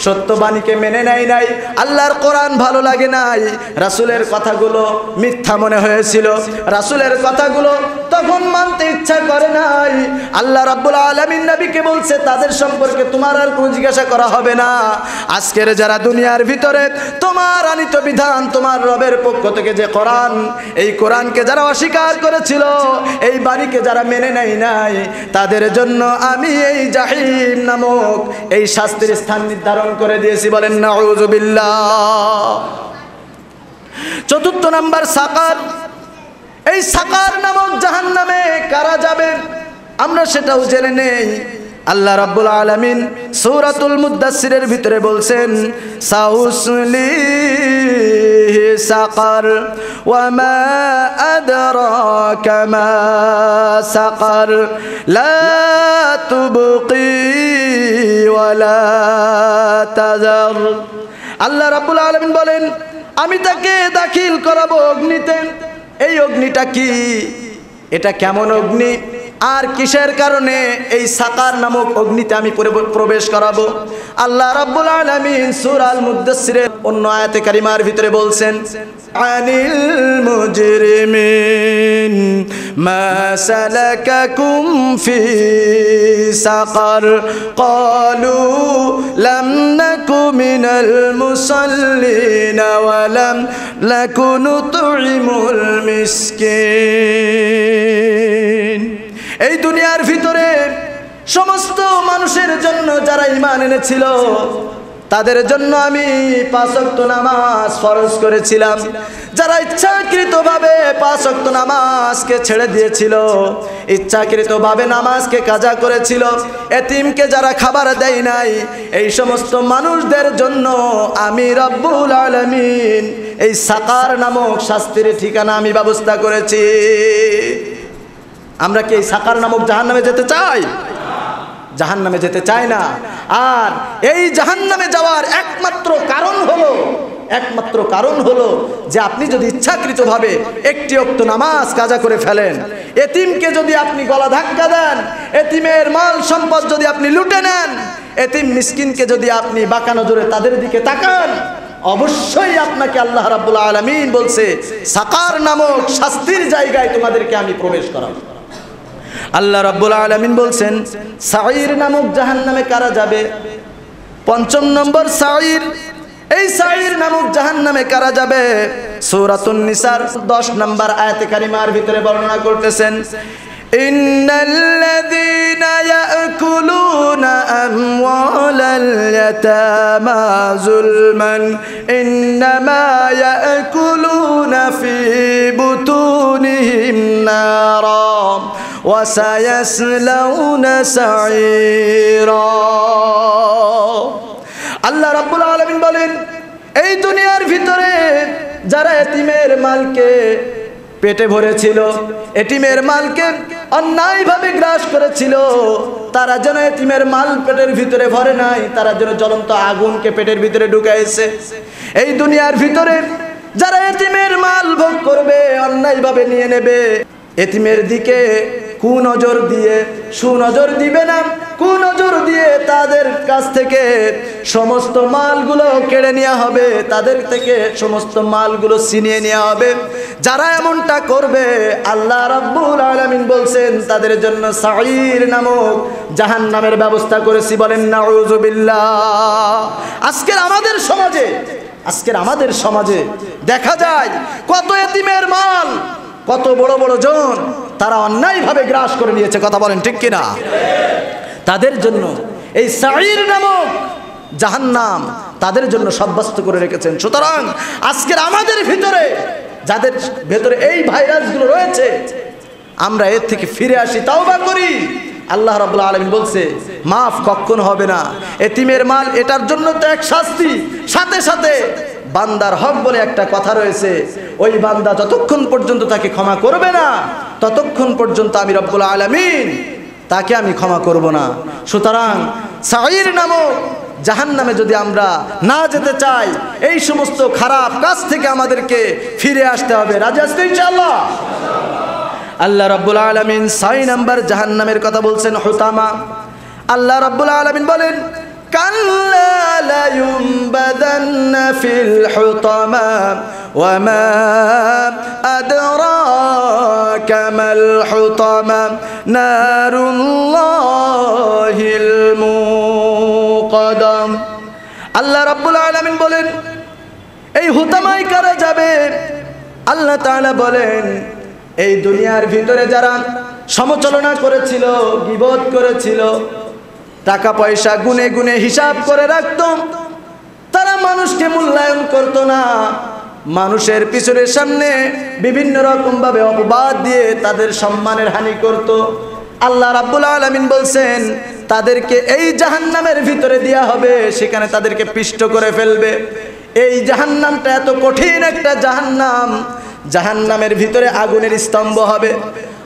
সত্যবাণীকে মেনে নেয় নাই, আল্লাহর কোরআন ভালো লাগে নাই, রাসূলের কথাগুলো মিথ্যা মনে হয়েছিল, রাসূলের কথাগুলো তখন মানতে ইচ্ছা করে নাই, আল্লাহ রাব্বুল আলামিন নবীকে বলছে তাদের সম্পর্কে তোমার আর কোনো জিজ্ঞাসা করা হবে না। আজকের যারা দুনিয়ার ভিতরে তোমার আনিত বিধান, তোমার রবের পক্ষ থেকে যে কোরআন, এই কোরআনকে যারা অস্বীকার করেছিল, এই বাণীকে যারা মেনে নেয় নাই, তাদের জন্য আমি এই জাহিম নামক এই শাস্তির স্থান নির্ধারণ করে দিয়েছি। বলেন নাউযুবিল্লাহ। চতুর্থ নাম্বার সাকার। এই সাকার নামক জাহান্নামে কারা যাবে আমরা সেটাও জেনে নেই। আল্লাহ রাব্বুল আলামিন সূরাতুল মুদ্দাসসিরের ভিতরে বলছেন সাউসলিহি সাকার ওয়া মা আদরাকা মা সাকার লা তুবকি ওয়া লা তাযার। আল্লাহ রাব্বুল আলামিন বলেন আমি তাকে দাখিল করাবো অগ্নিতে। এই অগ্নিটা কি? এটা কেমন অগ্নি আর কিসের কারণে এই সাকার নামক অগ্নিতে আমি প্রবেশ করাবো? আল্লাহ রাব্বুল আলামিন সূরা আল মুদ্দাসসিরের অন্য আয়াতে কারিমার ভিতরে বলছেন আনিল মুজরিমিন মা সালাকাকুম ফি সাকার ক্বালু লাম নাকু মিনাল মুসাল্লিন ওয়া লাম নাকু নুতঈমুল মিসকিন। এই দুনিয়ার ভিতরে সমস্ত মানুষের জন্য যারা ঈমান এনেছিল তাদের জন্য আমি 5 ওয়াক্ত নামাজ ফরজ করেছিলাম। যারা ইচ্ছাকৃতভাবে 5 ওয়াক্ত নামাজকে ছেড়ে দিয়েছিল, ইচ্ছাকৃতভাবে নামাজকে কাজা করেছিল, এতিমকে যারা খাবার দেয় নাই, এই সমস্ত মানুষদের জন্য আমি রব্বুল আলামিন এই সাকার নামক শাস্তির ঠিকানা আমি ব্যবস্থা করেছি। আমরা কি এই সাকার নামক জাহান্নামে যেতে চাই? জাহান্নামে যেতে চাই না। আর এই জাহান্নামে যাওয়ার একমাত্র কারণ হলো যে আপনি যদি ইচ্ছাকৃতভাবে একটি ওয়াক্ত নামাজ কাজা করে ফেলেন, এতিমকে যদি আপনি গলা ধাক্কা দেন, এতিমের মাল সম্পদ যদি আপনি লুটে নেন, এতিম মিসকিনকে যদি আপনি বাঁকা নজরে তাদের দিকে তাকান, অবশ্যই আপনাকে আল্লাহ রাব্বুল আলামিন বলছে সাকার নামক শাস্তির জায়গায় তোমাদেরকে আমি প্রবেশ করাবো। আল্লাহ রাব্বুল আলামিন বলছেন সাঈর নামক জাহান্নামে কারা যাবে? 5 নম্বর সাঈর। এই সাঈর নামক জাহান্নামে কারা যাবে? সূরাতুন নিসার 10 নম্বর আয়াতে কারিমার ভিতরে বর্ণনা করতেছেন ইন্নাল্লাযীনা ইয়াকুলুনা আমওয়ালাল اليتامى ظلما إنما يأكلون في بطونهم نارا وسيصلون سعيرا আল্লাহ রাব্বুল আলামিন বলেন, এই দুনিয়ার ভিতরে যারা এতিমের মালকে পেটে ভরেছিল, এতিমের মালকে অন্যায়ভাবে গ্রাস করেছিল, তারা যেন এতিমের মাল পেটের ভিতরে ভরে নাই, তারা যেন জ্বলন্ত আগুনকে পেটের ভিতরে ঢুকাইছে। এই দুনিয়ার ভিতরে যারা এতিমের মাল ভোগ করবে, অন্যায়ভাবে নিয়ে নেবে, এতিমের দিকে কুনজর দিয়ে সুনজর দিবে না, কুনজর দিয়ে তাদের কাছ থেকে সমস্ত মালগুলো কেড়ে নেওয়া হবে, তাদের থেকে সমস্ত মালগুলো ছিনিয়ে নেওয়া হবে। যারা এমনটা করবে আল্লাহ রাব্বুল আলামিন বলছেন তাদের জন্য সাঈর নামক জাহান্নামের ব্যবস্থা করেছি। বলেন নাউযুবিল্লাহ। আজকের আমাদের সমাজে দেখা যায় কত এতিমের মাল, কত বড় বড় জন তারা অন্যায়ভাবে গ্রাস করে নিয়েছে। কথা বলেন ঠিক কিনা? তাদের জন্য এই সাঈর নামক জাহান্নাম তাদের জন্য সাব্যস্ত করে রেখেছেন। সুতরাং আজকের আমাদের ভিতরে যাদের ভেতরে এই ভাইরাসগুলো রয়েছে, আমরা এর থেকে ফিরে আসি, তাওবা করি। আল্লাহ রাব্বুল আলামিন বলছে মাফ কখনো হবে না। এতিমের মাল এটার জন্য তো এক শাস্তি, সাথে সাথে বান্দার হক বলে একটা কথা রয়েছে। ওই বান্দা যতক্ষণ পর্যন্ত তাকে ক্ষমা করবে না, ততক্ষণ পর্যন্ত আমি রব্বুল আলামিন তাকে আমি ক্ষমা করব না। সুতরাং সাঈর নামক জাহান্নামে যদি আমরা না যেতে চাই, এই সমস্ত খারাপ কাজ থেকে আমাদেরকে ফিরে আসতে হবে। রাজি আছেন ইনশাআল্লাহ? আল্লাহ রাব্বুল আলামিন 6 নাম্বার জাহান্নামের কথা বলছেন, হুতামা। আল্লাহ রাব্বুল আলামিন বলেন, কাল্লা লা ইউনবাযান্না ফিল হুতামা ওয়া মা আদরাকা মাল হুতামা নারুল্লাহিল মুকাদ্দাম। আল্লাহ রাব্বুল আলামিন বলেন, এই হুতামায় কারা যাবে? আল্লাহ তাআলা বলেন, এই দুনিয়ার ভিতরে যারা সমালোচনা করেছিল, গীবত করেছিল, টাকা পয়সা গুনে গুনে হিসাব করে রাখত, তারা মানুষকে মূল্যায়ন করত না, মানুষের পিছনের সামনে বিভিন্ন রকম ভাবে অপবাদ দিয়ে তাদের সম্মানের হানি করত। আল্লাহ রাব্বুল আলামিন বলছেন তাদেরকে এই জাহান্নামের ভিতরে দেয়া হবে, সেখানে তাদেরকে পিষ্ট করে ফেলবে। এই জাহান্নামটা এত কঠিন একটা জাহান্নাম, জাহান্নামের ভিতরে আগুনের স্তম্ভ হবে।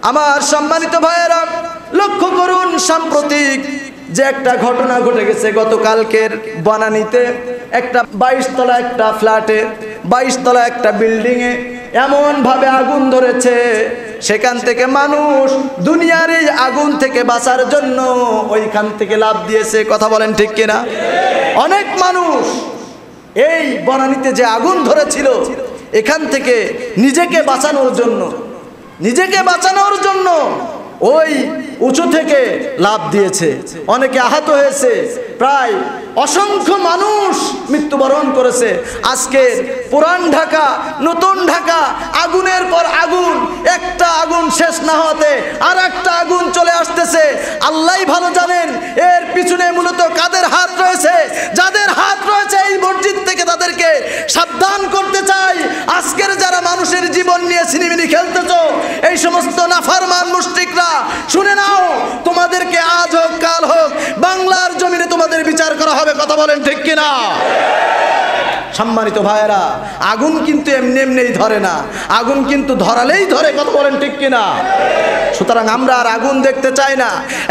আমার সম্মানিত ভাইয়েরা, লক্ষ্য করুন, সাম্প্রতিক যে একটা ঘটনা ঘটে গেছে গতকালকের বনানীতে, একটা 22 তলা একটা ফ্ল্যাটে, 22 তলা একটা বিল্ডিংয়ে এমন ভাবে আগুন ধরেছে, সেখান থেকে মানুষ দুনিয়ার এই আগুন থেকে বাঁচার জন্য ওইখান থেকে লাফ দিয়েছে। কথা বলেন ঠিক কিনা? অনেক মানুষ এই বনানীতে যে আগুন ধরেছিল এখান থেকে নিজেকে বাঁচানোর জন্য ওই উঁচু থেকে লাফ দিয়েছে। অনেকে আহত হয়েছে, প্রায় অসংখ্য মানুষ মৃত্যুবরণ করেছে। আজকে পুরান ঢাকা, নতুন ঢাকা, আগুনের পর আগুন, একটা আগুন শেষ না হতে আর একটা আগুন চলে আসতেছে। আল্লাহই ভালো জানেন এর পিছনে মূলত কাদের হাত রয়েছে। যাদের হাত রয়েছে এই মসজিদ থেকে তাদেরকে সাবধান করতে চাই। আজকের যারা মানুষের জীবন নিয়ে ছিনিমিনি খেলতেছ, এই সমস্ত নাফরমান মুশরিকরা, শুনে নাও, তোমাদেরকে আজ হোক কাল হোক বাংলার জমিনে তোমাদের বিচার করা হবে। কথা বলেন ঠিক কিনা? সম্মানিত ভাইয়েরা, আগুন কিন্তু এমনি এমনিই ধরে না, আগুন কিন্তু ধরালেই ধরে। কথা বলেন ঠিক কিনা? সুতরাং আমরা আর আগুন দেখতে চাই না।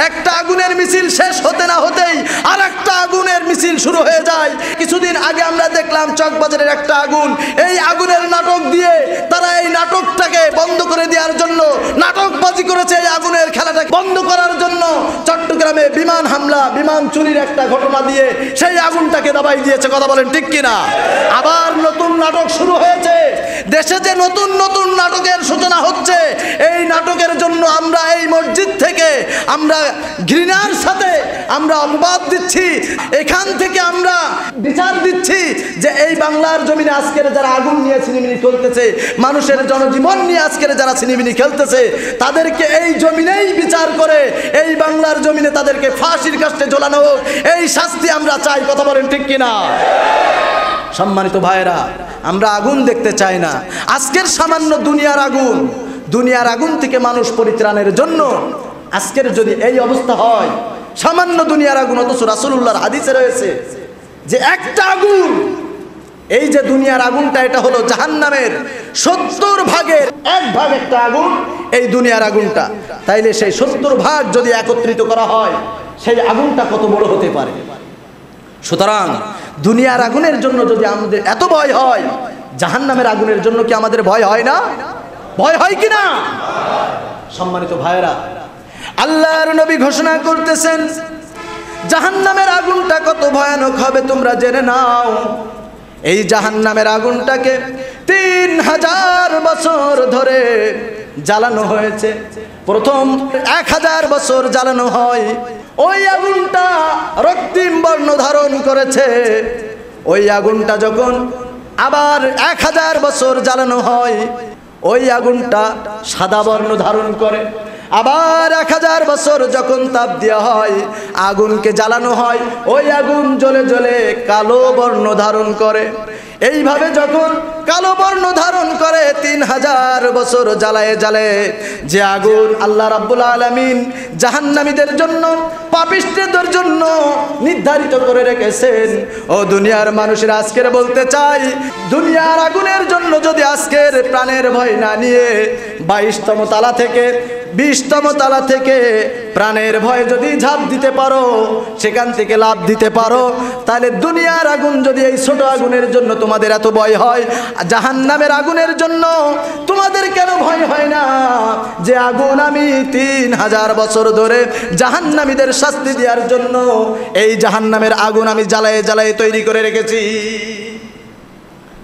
একটা আগুনের মিছিল শেষ হতে না হতেই আর একটা আগুনের মিছিল শুরু হয়ে যায়। কিছুদিন আগে আমরা দেখলাম চকবাজারের একটা আগুন, এই আগুনের নাটক দিয়ে তারা এই নাটকটাকে বন্ধ করে দেওয়ার জন্য নাটকবাজি করেছে। এই আগুনের খেলাটাকে বন্ধ করার জন্য চট্টগ্রামে বিমান হামলা, বিমান চুরির একটা ঘটনা দিয়ে সেই আগুনটাকে দাবাই দিয়েছে। কথা বলেন ঠিক কিনা? আবার নতুন নাটক শুরু হয়েছে। দেশে যে নতুন নতুন নাটকের সূচনা হচ্ছে, এই নাটকের জন্য আমরা এই মসজিদ থেকে আমরা ঘৃণার সাথে আমরা অপবাদ দিচ্ছি। এখান সেখান থেকে আমরা বিচার দিচ্ছি যে এই বাংলার জমিনে আজকের যারা আগুন নিয়ে ছিনিমিনি খেলতেছে, মানুষের জনজীবন নিয়ে আজকের যারা ছিনিমিনি খেলতেছে, তাদেরকে এই জমিনেই বিচার করে এই বাংলার জমিনে তাদেরকে ফাঁসির কাস্টে ঝোলানো হোক, এই শাস্তি আমরা চাই। কথা বলেন ঠিক কিনা? সম্মানিত ভাইরা, আমরা আগুন দেখতে চাই না। আজকের সামান্য দুনিয়ার আগুন থেকে মানুষ পরিত্রাণের জন্য আজকের যদি এই অবস্থা হয়, সামান্য দুনিয়ার আগুন, অথচ রাসূলুল্লাহর হাদিসে রয়েছে যে একটা আগুন, এই যে দুনিয়ার আগুনটা, এটা হলো জাহান্নামের 70 ভাগের 1 ভাগ একটা আগুন এই দুনিয়ার আগুনটা। তাইলে সেই 70 ভাগ যদি একত্রিত করা হয়, সেই আগুনটা কত বড় হতে পারে। সুতরাং দুনিয়ার আগুনের জন্য যদি আমাদের এত ভয় হয়, জাহান্নামের আগুনের জন্য কি আমাদের ভয় হয় না? ভয় হয় কি না? সম্মানিত ভাইরা, আল্লাহর নবী ঘোষণা করতেছেন জাহান্নামের আগুনটা কত ভয়ানক হবে তোমরা জেনে নাও। এই জাহান্নামের আগুনটাকে 3000 বছর ধরে জ্বালানো হয়েছে। প্রথম 1000 বছর জ্বালানো হয়, ওই আগুনটা রক্তিম বর্ণ ধারণ করেছে। ওই আগুনটা যখন আবার 1000 বছর জ্বালানো হয়, ওই আগুনটা সাদা বর্ণ ধারণ করে। আবার 1000 বছর যখন তাপ দেওয়া হয়, আগুনকে জ্বালানো হয়, ওই আগুন জ্বলে জ্বলে কালো বর্ণ ধারণ করে। এইভাবে যখন কালো বর্ণ ধারণ করে 3000 বছর জ্বালায় জ্বালায় যে আগুন আল্লাহ রাব্বুল আলামিন জাহান্নামীদের জন্য, পাপিষ্ঠদের জন্য নির্ধারিত করে রেখেছেন। ও দুনিয়ার মানুষের আজকের বলতে চাই, দুনিয়ার আগুনের জন্য যদি আজকের প্রাণের ভয় না নিয়ে 22তম তালা থেকে 20তম তালা থেকে প্রাণের ভয় যদি ঝাঁপ দিতে পারো, সেখান থেকে লাভ দিতে পারো, তাহলে দুনিয়ার আগুন যদি এই ছোট আগুনের জন্য তোমাদের এত ভয় হয়, জাহান্নামের আগুনের জন্য তোমাদের কেন ভয় হয় না? যে আগুন আমি 3000 বছর ধরে জাহান্নামীদের শাস্তি দেওয়ার জন্য এই জাহান্নামের আগুন আমি জ্বালায়ে জ্বালায়ে তৈরি করে রেখেছি।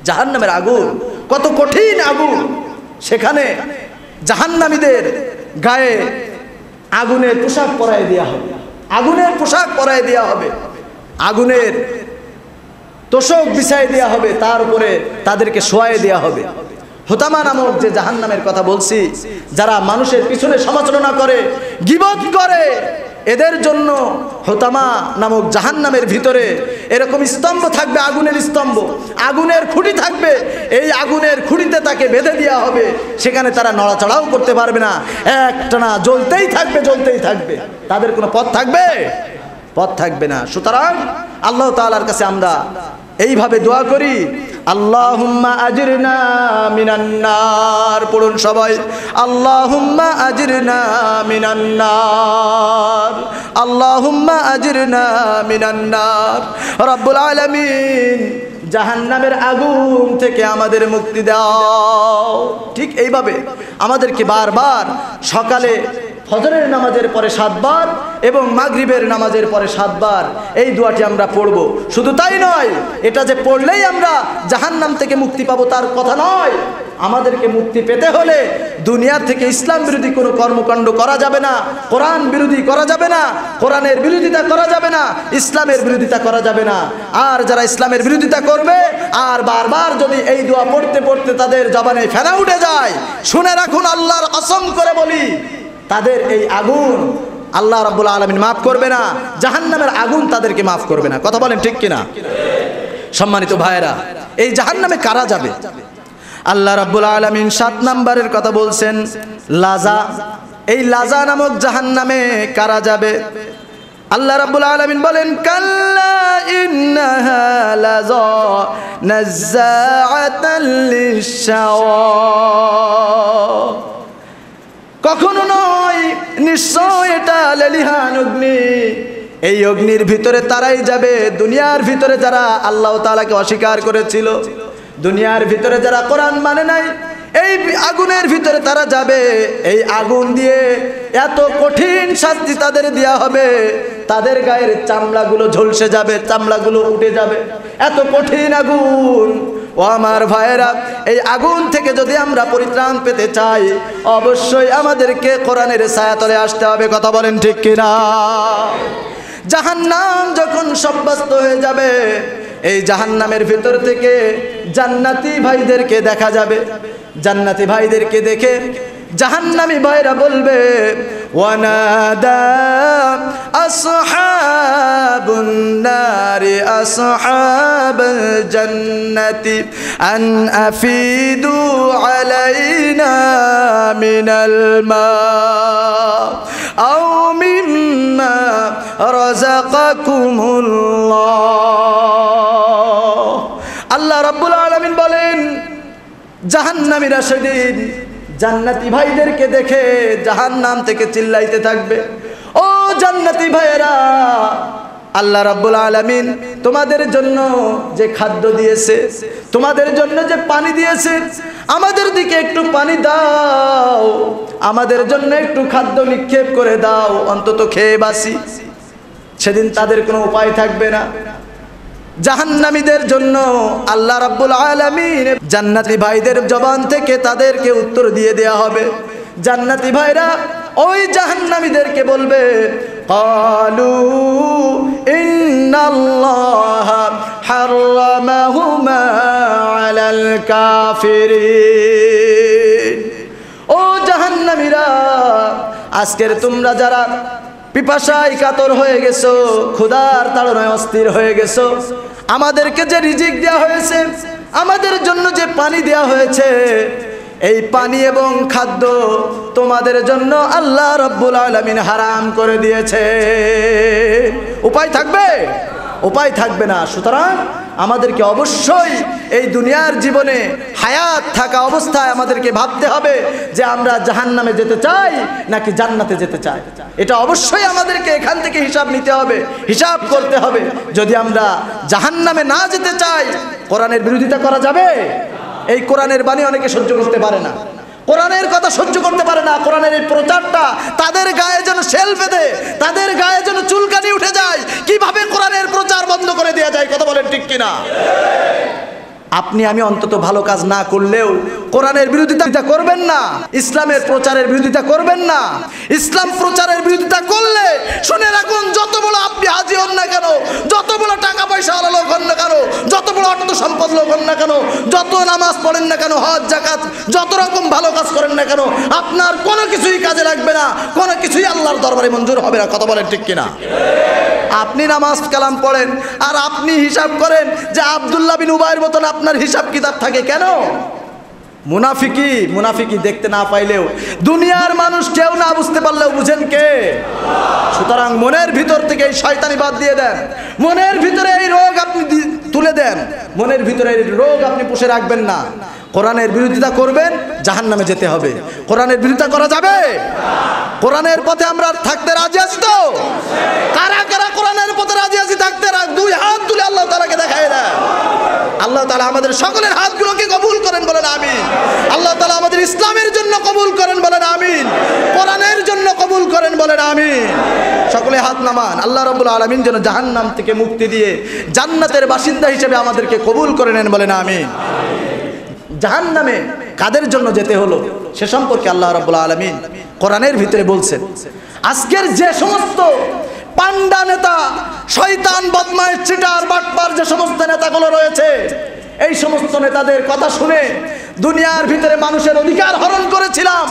জাহান্নামের আগুন কত কঠিন আগুন! সেখানে জাহান্নামীদের গায়ে আগুনের পোশাক পরায় দেওয়া হবে, আগুনের পোশাক পরায় দেওয়া হবে, আগুনের তোষক বিছায় দেওয়া হবে, তার উপরে তাদেরকে শোয়ায় দেওয়া হবে। হুতামা নামক যে জাহান্নামের কথা বলছি, যারা মানুষের পিছনে সমালোচনা করে, গীবত করে, এদের জন্য হুতামা নামক জাহান্নামের ভিতরে এরকম স্তম্ভ থাকবে, আগুনের স্তম্ভ, আগুনের খুঁটি থাকবে। এই আগুনের খুঁটিতে তাকে বেঁধে দেওয়া হবে, সেখানে তারা নড়াচড়াও করতে পারবে না, একটানা জ্বলতেই থাকবে, জ্বলতেই থাকবে। তাদের কোনো পথ থাকবে? পথ থাকবে না। সুতরাং আল্লাহ তাআলার কাছে আমরা এইভাবে দোয়া করি, আল্লাহুম্মা আজরিনা মিনান নার। পড়ুন সবাই, আল্লাহুম্মা আজরিনা মিনান নার, আল্লাহুম্মা আজরিনা মিনান নার। রব্বুল আলামিন জাহান্নামের আগুন থেকে আমাদের মুক্তি দাও। ঠিক এইভাবে আমাদেরকে বারবার সকালে ফজরের নামাজের পরে 7 বার এবং মাগরিবের নামাজের পরে 7 বার এই দোয়াটি আমরা পড়ব। শুধু তাই নয়, এটা যে পড়লেই আমরা জাহান্নাম থেকে মুক্তি পাবো তার কথা নয়। আমাদেরকে মুক্তি পেতে হলে দুনিয়া থেকে ইসলাম বিরোধী কোনো কর্মকাণ্ড করা যাবে না, কোরআন বিরোধী করা যাবে না, কোরআনের বিরোধিতা করা যাবে না, ইসলামের বিরোধিতা করা যাবে না। আর যারা ইসলামের বিরোধিতা করবে আর বারবার যদি এই দোয়া পড়তে পড়তে তাদের জবানে ফেনা উঠে যায়, শুনে রাখুন, আল্লাহর কসম করে বলি, তাদের এই আগুন আল্লাহ রাব্বুল আলামিন মাফ করবে না, জাহান্নামের আগুন তাদেরকে মাফ করবে না। কথা বলেন ঠিক কিনা? সম্মানিত ভাইরা, এই জাহান্নামে কারা যাবে? আল্লাহ রাব্বুল আলামিন 7 নম্বরের কথা বলছেন, লাজা। এই লাজা নামক জাহান্নামে কারা যাবে? আল্লাহ রাব্বুল আলামিন বলেন, কাল্লা ইন্নাহা লাযা নাযাআতাল লিশশাওয়া। কখনো নয়, নিশ্চয় এটা লেলিহান অগ্নি। এই অগ্নির ভিতরে তারাই যাবে, দুনিয়ার ভিতরে যারা আল্লাহ তাআলাকে অস্বীকার করেছিল, দুনিয়ার ভিতরে যারা কোরআন মানে নাই, এই আগুনের ভিতরে তারা যাবে। এই আগুন দিয়ে এত কঠিন শাস্তি তাদের দেয়া হবে, তাদের গায়ের চামড়াগুলো ঝলসে যাবে, চামড়াগুলো উঠে যাবে, এত কঠিন আগুন। ও আমার ভাইয়েরা, এই আগুন থেকে যদি আমরা পরিত্রাণ পেতে চাই, অবশ্যই আমাদেরকে কোরআনের ছায়াতলে আসতে হবে। কথা বলেন ঠিক কিনা? জাহান্নাম যখন সাব্যস্ত হয়ে যাবে, এই জাহান্নামের ভিতর থেকে জান্নাতি ভাইদেরকে দেখা যাবে। জান্নাতি ভাইদেরকে দেখে জাহান্নামী ভাইরা বলবে, ওয়ানাদা আসহাবুন নারি আসহাবাল জান্নাতি আন আফিদু আলাইনা মিনাল মা আও মিম্মা রাযাকাকুমুল্লাহ। আল্লাহ রাব্বুল আলামিন বলেন, জাহান্নামীরা সেদিন জান্নাতি ভাইদেরকে দেখে জাহান্নাম থেকে চিল্লাইতে থাকবে, ও জান্নাতি ভাইয়েরা, আল্লাহ রাব্বুল আলামিন তোমাদের জন্য যে খাদ্য দিয়েছে, তোমাদের জন্য যে পানি দিয়েছে, আমাদের দিকে একটু পানি দাও, আমাদের জন্য একটু খাদ্য নিক্ষেপ করে দাও, অন্তত খেয়ে বাসি। সেদিন তাদের কোনো উপায় থাকবে না। জাহান্নামীদের জন্য আল্লাহ রাব্বুল আলামিন জান্নাতি ভাইদের জবান থেকে তাদেরকে উত্তর দিয়ে দেয়া হবে। জান্নাতি ভাইরা ওই জাহান্নামীদেরকে বলবে, ক্বালু ইন্নাল্লাহা হাররামাহুমা আলাল কাফিরিন। ও জাহান্নামীরা, আজকের তোমরা যারা পিপাসায় কাতর হয়ে গেছো, ক্ষুধার তাড়নায় অস্থির হয়ে গেছো, আমাদেরকে যে রিজিক দেওয়া হয়েছে, আমাদের জন্য যে পানি দেওয়া হয়েছে, এই পানি এবং খাদ্য তোমাদের জন্য আল্লাহ রাব্বুল আলামিন হারাম করে দিয়েছে। উপায় থাকবে? উপায় থাকবে না। সুতরাং আমাদেরকে অবশ্যই এই দুনিয়ার জীবনে হায়াত থাকা অবস্থায় আমাদেরকে ভাবতে হবে যে আমরা জাহান্নামে যেতে চাই নাকি জান্নাতে যেতে চাই। এটা অবশ্যই আমাদেরকে এখান থেকে হিসাব নিতে হবে, হিসাব করতে হবে। যদি আমরা জাহান্নামে না যেতে চাই, কোরআনের বিরোধিতা করা যাবে? এই কোরআনের বাণী অনেকে সহ্য করতে পারে না, কোরআনের কথা সহ্য করতে পারে না। কোরআনের এই প্রচারটা তাদের গায়ে যেন শেল বেঁধে, তাদের গায়ে যেন চুলকানি উঠে যায়। কিভাবে কোরআনের প্রচার বন্ধ করে দেওয়া যায়? কথা বলেন ঠিক কিনা? আপনি আমি অন্তত ভালো কাজ না করলেও কোরআনের বিরোধিতা করবেন না, ইসলামের প্রচারের বিরোধিতা করবেন না। ইসলাম প্রচারের বিরোধিতা করলে শুনে রাখুন, যত বড় আপনি হাজি হন না কেন, যত বড় টাকা পয়সা ওয়ালা লোক হন না কেন, যত বড় অর্থ সম্পদ লোক হন না কেন, যত নামাজ পড়েন না কেন, হজ জাকাত যত রকম ভালো কাজ করেন না কেন, আপনার কোনো কিছুই কাজে লাগবে না, কোনো কিছুই আল্লাহর দরবারে মঞ্জুর হবে না। কথা বলেন ঠিক কিনা? আপনি নামাজ কালাম পড়েন আর আপনি হিসাব করেন যে আব্দুল্লাহ বিন উবাইয়ের মতন আপনার হিসাব কিতাব থাকে কেন? মুনাফিকি দেখতে না পাইলেও, দুনিয়ার মানুষ কেউ না বুঝতে পারলেও বুঝেন কে? সুতরাং মনের ভিতর থেকে এই শয়তানি বাদ দিয়ে দেন, মনের ভিতরে এই রোগ আপনি তুলে দেন, মনের ভিতরে এই রোগ আপনি পুষে রাখবেন না। কোরআনের বিরোধিতা করবেন, জাহান্নামে যেতে হবে। কোরআনের বিরোধিতা করা যাবে? কোরআনের পথে আমরা থাকতে রাজি আছি তো? কারা কারা কোরআনের পথে রাজি আছি থাকতে? দুই হাত তুলে আল্লাহ তাআলাকে দেখায় দেন। আল্লাহ তাআলা আমাদের সকলের হাতগুলোকে কবুল করেন, বলেন আমিন। আল্লাহ তাআলা আমাদের ইসলামের জন্য কবুল করেন, বলেন আমিন। কোরআনের জন্য কবুল করেন, বলেন আমিন। সকলে হাত নামান। আল্লাহ রাব্বুল আলামিন যেন জাহান্নাম থেকে মুক্তি দিয়ে জান্নাতের বাসিন্দা হিসেবে আমাদেরকে কবুল করে নেন, বলেন আমিন। জাহান্নামে কাদের জন্য যেতে হলো সে সম্পর্কে আল্লাহ রাব্বুল আলামিন কোরআনের ভিতরে বলছেন। আজকের যে সমস্ত পান্ডা নেতা, শয়তান, বদমাইশ, চিটার, বাটপার যে সমস্ত নেতাগুলো রয়েছে, এই সমস্ত নেতাদের কথা শুনে দুনিয়ার ভিতরে মানুষের অধিকার হরণ করেছিলাম,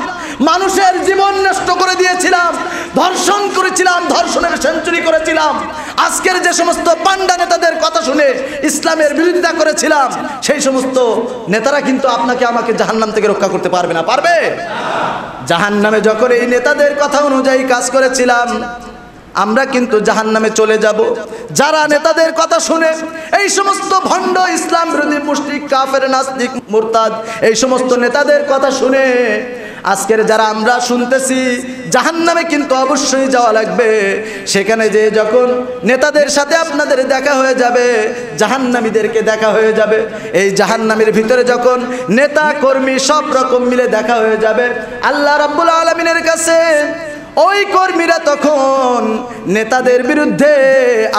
মানুষের জীবন নষ্ট করে দিয়েছিলাম, ধর্ষণ করেছিলাম, ধর্ষণের সেঞ্চুরি করেছিলাম। আজকের যে সমস্ত পান্ডা নেতাদের কথা শুনে ইসলামের বিরোধিতা করেছিলাম, সেই সমস্ত নেতারা কিন্তু আপনাকে আমাকে জাহান্নাম থেকে রক্ষা করতে পারবে না। পারবে? জাহান্নামে যখন এই নেতাদের কথা অনুযায়ী কাজ করেছিলাম, আমরা কিন্তু জাহান্নামে চলে যাব। যারা নেতাদের কথা শুনে, এই সমস্ত ভণ্ড ইসলাম বিরোধী মুশরিক, কাফের, নাস্তিক, মুরতাদ, এই সমস্ত নেতাদের কথা শুনে আজকের যারা আমরা শুনতেছি, জাহান্নামে কিন্তু অবশ্যই যাওয়া লাগবে। সেখানে যে যখন নেতাদের সাথে আপনাদের দেখা হয়ে যাবে, জাহান্নামীদেরকে দেখা হয়ে যাবে, এই জাহান্নামের ভিতরে যখন নেতা কর্মী সব রকম মিলে দেখা হয়ে যাবে, আল্লাহ রাব্বুল আলামিনের কাছে ওই কর্মীরা তখন নেতাদের বিরুদ্ধে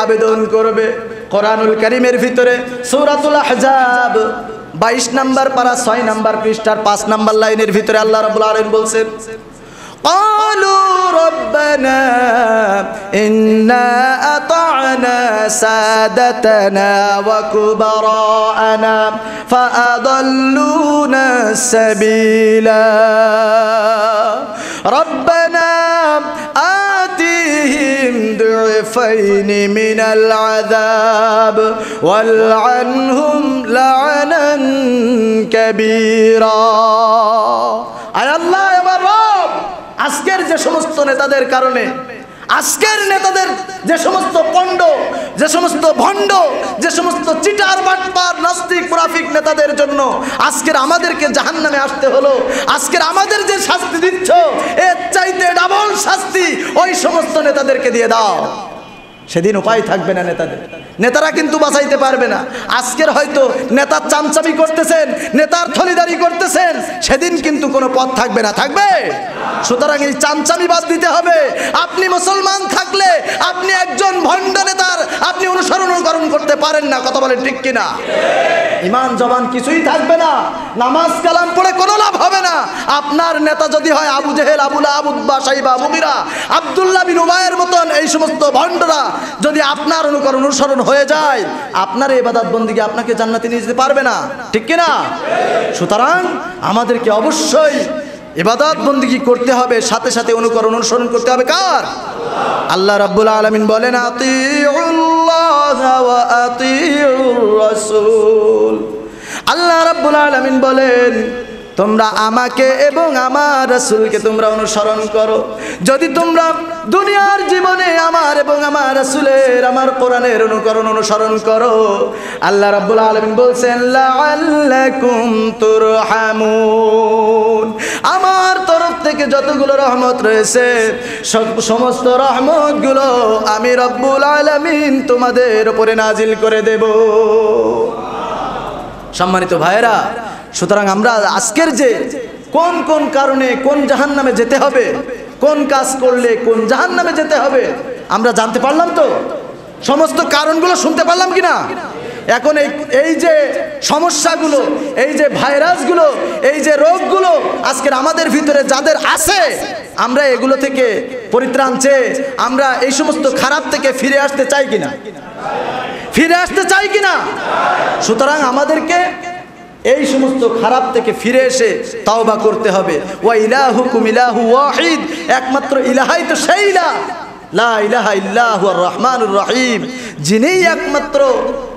আবেদন করবে। কোরআনুল কারীমের ভিতরে সূরাতুল আহজাব 22 নম্বর পারা 6 নম্বর পৃষ্ঠার 5 নম্বর লাইনের ভিতরে আল্লাহ রাব্বুল আলামিন বলছেন, قالوا ربنا إنا أطعنا سادتنا وكبراءنا فأضلونا السبيلا ربنا آتهم ضعفين من العذاب والعنهم لعنا كبيرا আয় আল্লাহ এবার রব আজকের যে সমস্ত নেতাদের কারণে আজকের নেতাদের যে সমস্ত পণ্ড যে সমস্ত ভণ্ড যে সমস্ত চিটার বাটপার নাস্তিক মুনাফিক নেতাদের জন্য আজকের আমাদেরকে জাহান্নামে আসতে হলো আজকের আমাদের যে শাস্তি দিচ্ছ এর চাইতে ডাবল শাস্তি ওই সমস্ত নেতাদেরকে দিয়ে দাও সেদিন উপায় থাকবে না নেতাদের নেতারা কিন্তু বাঁচাইতে পারবে না আজকের হয়তো নেতার চামচামি করতেছেন নেতার থলিদারি করতেছেন সেদিন কিন্তু কোনো পথ থাকবে না থাকবে সুতরাং এই চামচামি বাদ দিতে হবে আপনি মুসলমান থাকলে আপনি একজন ভণ্ড নেতার আপনি অনুসরণ করতে পারেন না কথা বলেন ঠিক কিনা ঈমান জবান কিছুই থাকবে না নামাজ কালাম পড়ে কোনো লাভ হবে না আপনার নেতা যদি হয় আবু জেহেল আবু লাহাব উতবা শাইবা মুগীরা আব্দুল্লাহ বিন উবাইয়ের মতন এই সমস্ত ভণ্ডরা যদি আপনার অনুসরণ হয়ে যায় আপনার ইবাদত বন্দেগী আপনাকে জান্নাতে নিয়ে যেতে পারবে না ঠিক কি না সুতরাং আমাদেরকে অবশ্যই ইবাদত বন্দেগী করতে হবে সাথে সাথে অনুসরণ করতে হবে কার আল্লাহ রাব্বুল আলামিন বলেন আতিউল্লাহ ওয়া আতিউর রাসূল আল্লাহ রাব্বুল আলামিন বলেন তোমরা আমাকে এবং আমার রাসূলকে তোমরা অনুসরণ করো যদি তোমরা দুনিয়ার জীবনে আমার এবং আমার রাসূলের আমার কোরআনের অনুসরণ করো আল্লাহ রাব্বুল আলামিন বলছেন লাআল্লাকুম তুরহামুন আমার তরফ থেকে যতগুলো রহমত রয়েছে সমস্ত রহমতগুলো আমি রব্বুল আলামিন তোমাদের উপরে নাজিল করে দেব সম্মানিত ভাইরা সুতরাং আমরা আজকের যে কোন কোন কারণে কোন জাহান্নামে যেতে হবে কোন কাজ করলে কোন জাহান্নামে যেতে হবে আমরা জানতে পারলাম তো সমস্ত কারণগুলো শুনতে পারলাম কিনা এখন এই যে সমস্যাগুলো এই যে ভাইরাসগুলো এই যে রোগগুলো আজকের আমাদের ভিতরে যাদের আছে আমরা এগুলো থেকে পরিত্রাণ চেয়ে আমরা এই সমস্ত খারাপ থেকে ফিরে আসতে চাই কিনা সুতরাং আমাদেরকে এই সমস্ত খারাপ থেকে ফিরে এসে তাওবা করতে হবে ওয়া ইলাহুকুম ইলাহু ওয়াহিদ একমাত্র ইলাহাই তো সেই ইলাহ লা ইলাহা ইল্লা হুয়ার রহমানুর রহিম যিনি একমাত্র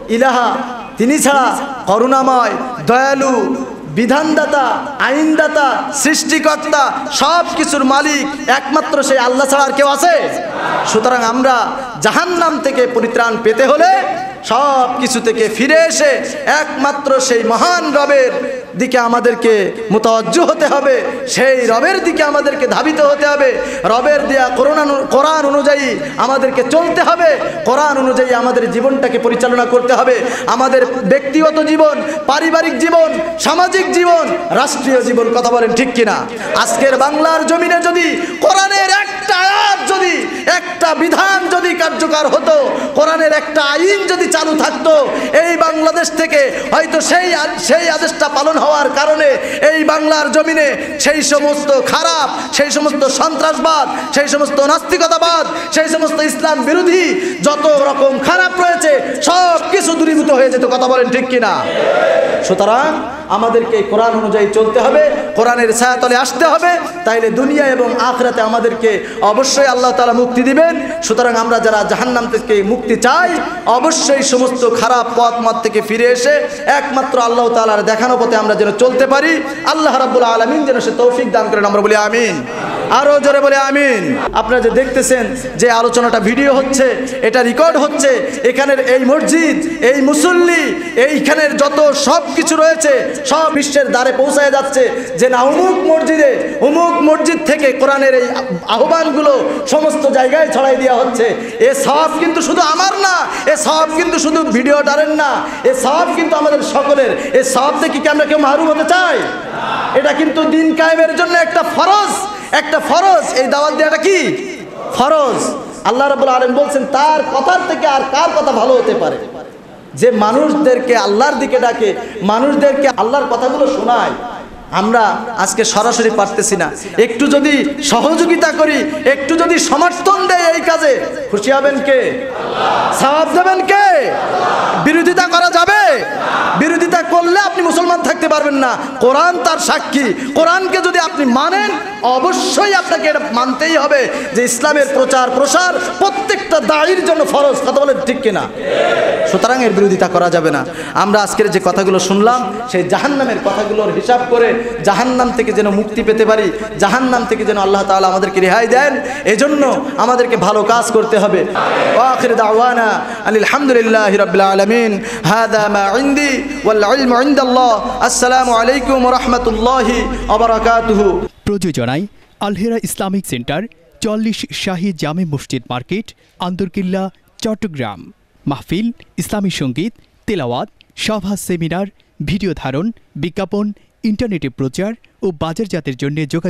ইলাহা তিনি ছাড়া করুণাময় দয়ালু বিধানদাতা আইনদাতা সৃষ্টিকর্তা সব কিছুর মালিক একমাত্র সেই আল্লাহ ছাড়া আর কেউ আছে সুতরাং আমরা জাহান্নাম থেকে পরিত্রাণ পেতে হলে সব কিছু থেকে ফিরে এসে একমাত্র সেই মহান রবের দিকে আমাদেরকে মুতাওয়াজ্জু হতে হবে সেই রবের দিকে আমাদেরকে ধাবিত হতে হবে রবের দেয়া কোরআন অনুযায়ী আমাদেরকে চলতে হবে কোরআন অনুযায়ী আমাদের জীবনটাকে পরিচালনা করতে হবে আমাদের ব্যক্তিগত জীবন পারিবারিক জীবন সামাজিক জীবন রাষ্ট্রীয় জীবন কথা বলেন ঠিক কিনা আজকের বাংলার জমিনে যদি কোরআনের একটা আয়াত যদি একটা বিধান যদি কার্যকর হতো কোরআনের একটা আইন যদি চালু থাকতো এই বাংলাদেশ থেকে হয়তো সেই আদেশটা পালন হওয়ার কারণে এই বাংলার জমিনে সেই সমস্ত খারাপ সেই সমস্ত সন্ত্রাসবাদ সেই সমস্ত নাস্তিকতাবাদ সেই সমস্ত ইসলাম বিরোধী যত রকম খারাপ রয়েছে সব কিছু দূরীভূত হয়ে যেত কথা বলেন ঠিক কিনা সুতরাং আমাদেরকে কোরআন অনুযায়ী চলতে হবে কোরআনের ছায়াতলে আসতে হবে তাইলে দুনিয়া এবং আখিরাতে আমাদেরকে অবশ্যই আল্লাহ তাআলা মুক্তি দিবেন সুতরাং আমরা যারা জাহান্নাম থেকে মুক্তি চাই অবশ্যই সমস্ত খারাপ পথ থেকে ফিরে এসে একমাত্র আল্লাহ তাআলার দেখানো পথে আমরা যেন চলতে পারি আল্লাহ রাব্বুল আলামিন যেন সে তৌফিক দান করেন আমরা বলি আমিন আরো জোরে বলে আমিন আপনারা যে দেখতেছেন যে আলোচনাটা ভিডিও হচ্ছে এটা রেকর্ড হচ্ছে এখানের এই মসজিদ এই মুসল্লি এইখানের যত সব কিছু রয়েছে সব বিশ্বের দ্বারে পৌঁছায় যাচ্ছে যে না অমুক মসজিদ থেকে কোরআনের এই আহ্বানগুলো সমস্ত জায়গায় ছড়াই দেওয়া হচ্ছে এ সব কিন্তু শুধু আমার না এ সব কিন্তু শুধু ভিডিওটারের না এ সব কিন্তু আমাদের সকলের এ সব দেখি কি আমরা কেউ মাহরুম হতে চাই এটা কিন্তু দিন কায়েমের জন্য একটা ফরজ এই দাওয়াত দেওয়াটা কি ফরজ আল্লাহ রাব্বুল আলামিন বলছেন তার কথার থেকে আর কার কথা ভালো হতে পারে যে মানুষদেরকে আল্লাহর দিকে ডাকে মানুষদেরকে আল্লাহর কথাগুলো শোনায় আমরা আজকে সরাসরি পারতেছি না, একটু যদি সহযোগিতা করি, একটু যদি সমর্থন দেয় এই কাজে, খুশি হবেন কে? সওয়াব দেবেন কে? বিরোধিতা করা যাবে? বিরোধিতা করলে আপনি মুসলমান থাকতে পারবেন না। কোরআন তার সাক্ষী। কোরআনকে যদি আপনি মানেন, অবশ্যই আপনাকে এটা মানতেই হবে যে ইসলামের প্রচার প্রসার প্রত্যেকটা দায়ীর জন্য ফরজ। কথা বলেন ঠিক কিনা? সুতরাং এর বিরোধিতা করা যাবে না। আমরা আজকের যে কথাগুলো শুনলাম, সেই জাহান্নামের কথাগুলোর হিসাব করে জাহান্নাম থেকে যেন মুক্তি পেতে পারি, জাহান্নাম থেকে যেন আল্লাহ তাআলা আমাদেরকে রেহাই দেন, এজন্য আমাদেরকে ভালো কাজ করতে হবে। ওয়া আখির দাওয়ানা আনিল হামদুলিল্লাহি রাব্বিল আলামিন। হাযা মা ইনদি ওয়াল ইলমু ইনদাল্লাহ। আসসালামু আলাইকুম ওয়া রাহমাতুল্লাহি ওয়া বারাকাতুহু। প্রযোজনায় আলহেরা ইসলামিক সেন্টার, ৪০ শাহী জামে মসজিদ মার্কেট, আন্দরকিল্লা, চট্টগ্রাম। মাহফিল, ইসলামী সঙ্গীত, তেলাওয়াত, সভা, সেমিনার, ভিডিও ধারণ, বিজ্ঞাপন, ইন্টারনেটে প্রচার ও বাজারজাতের জন্য যোগাযোগ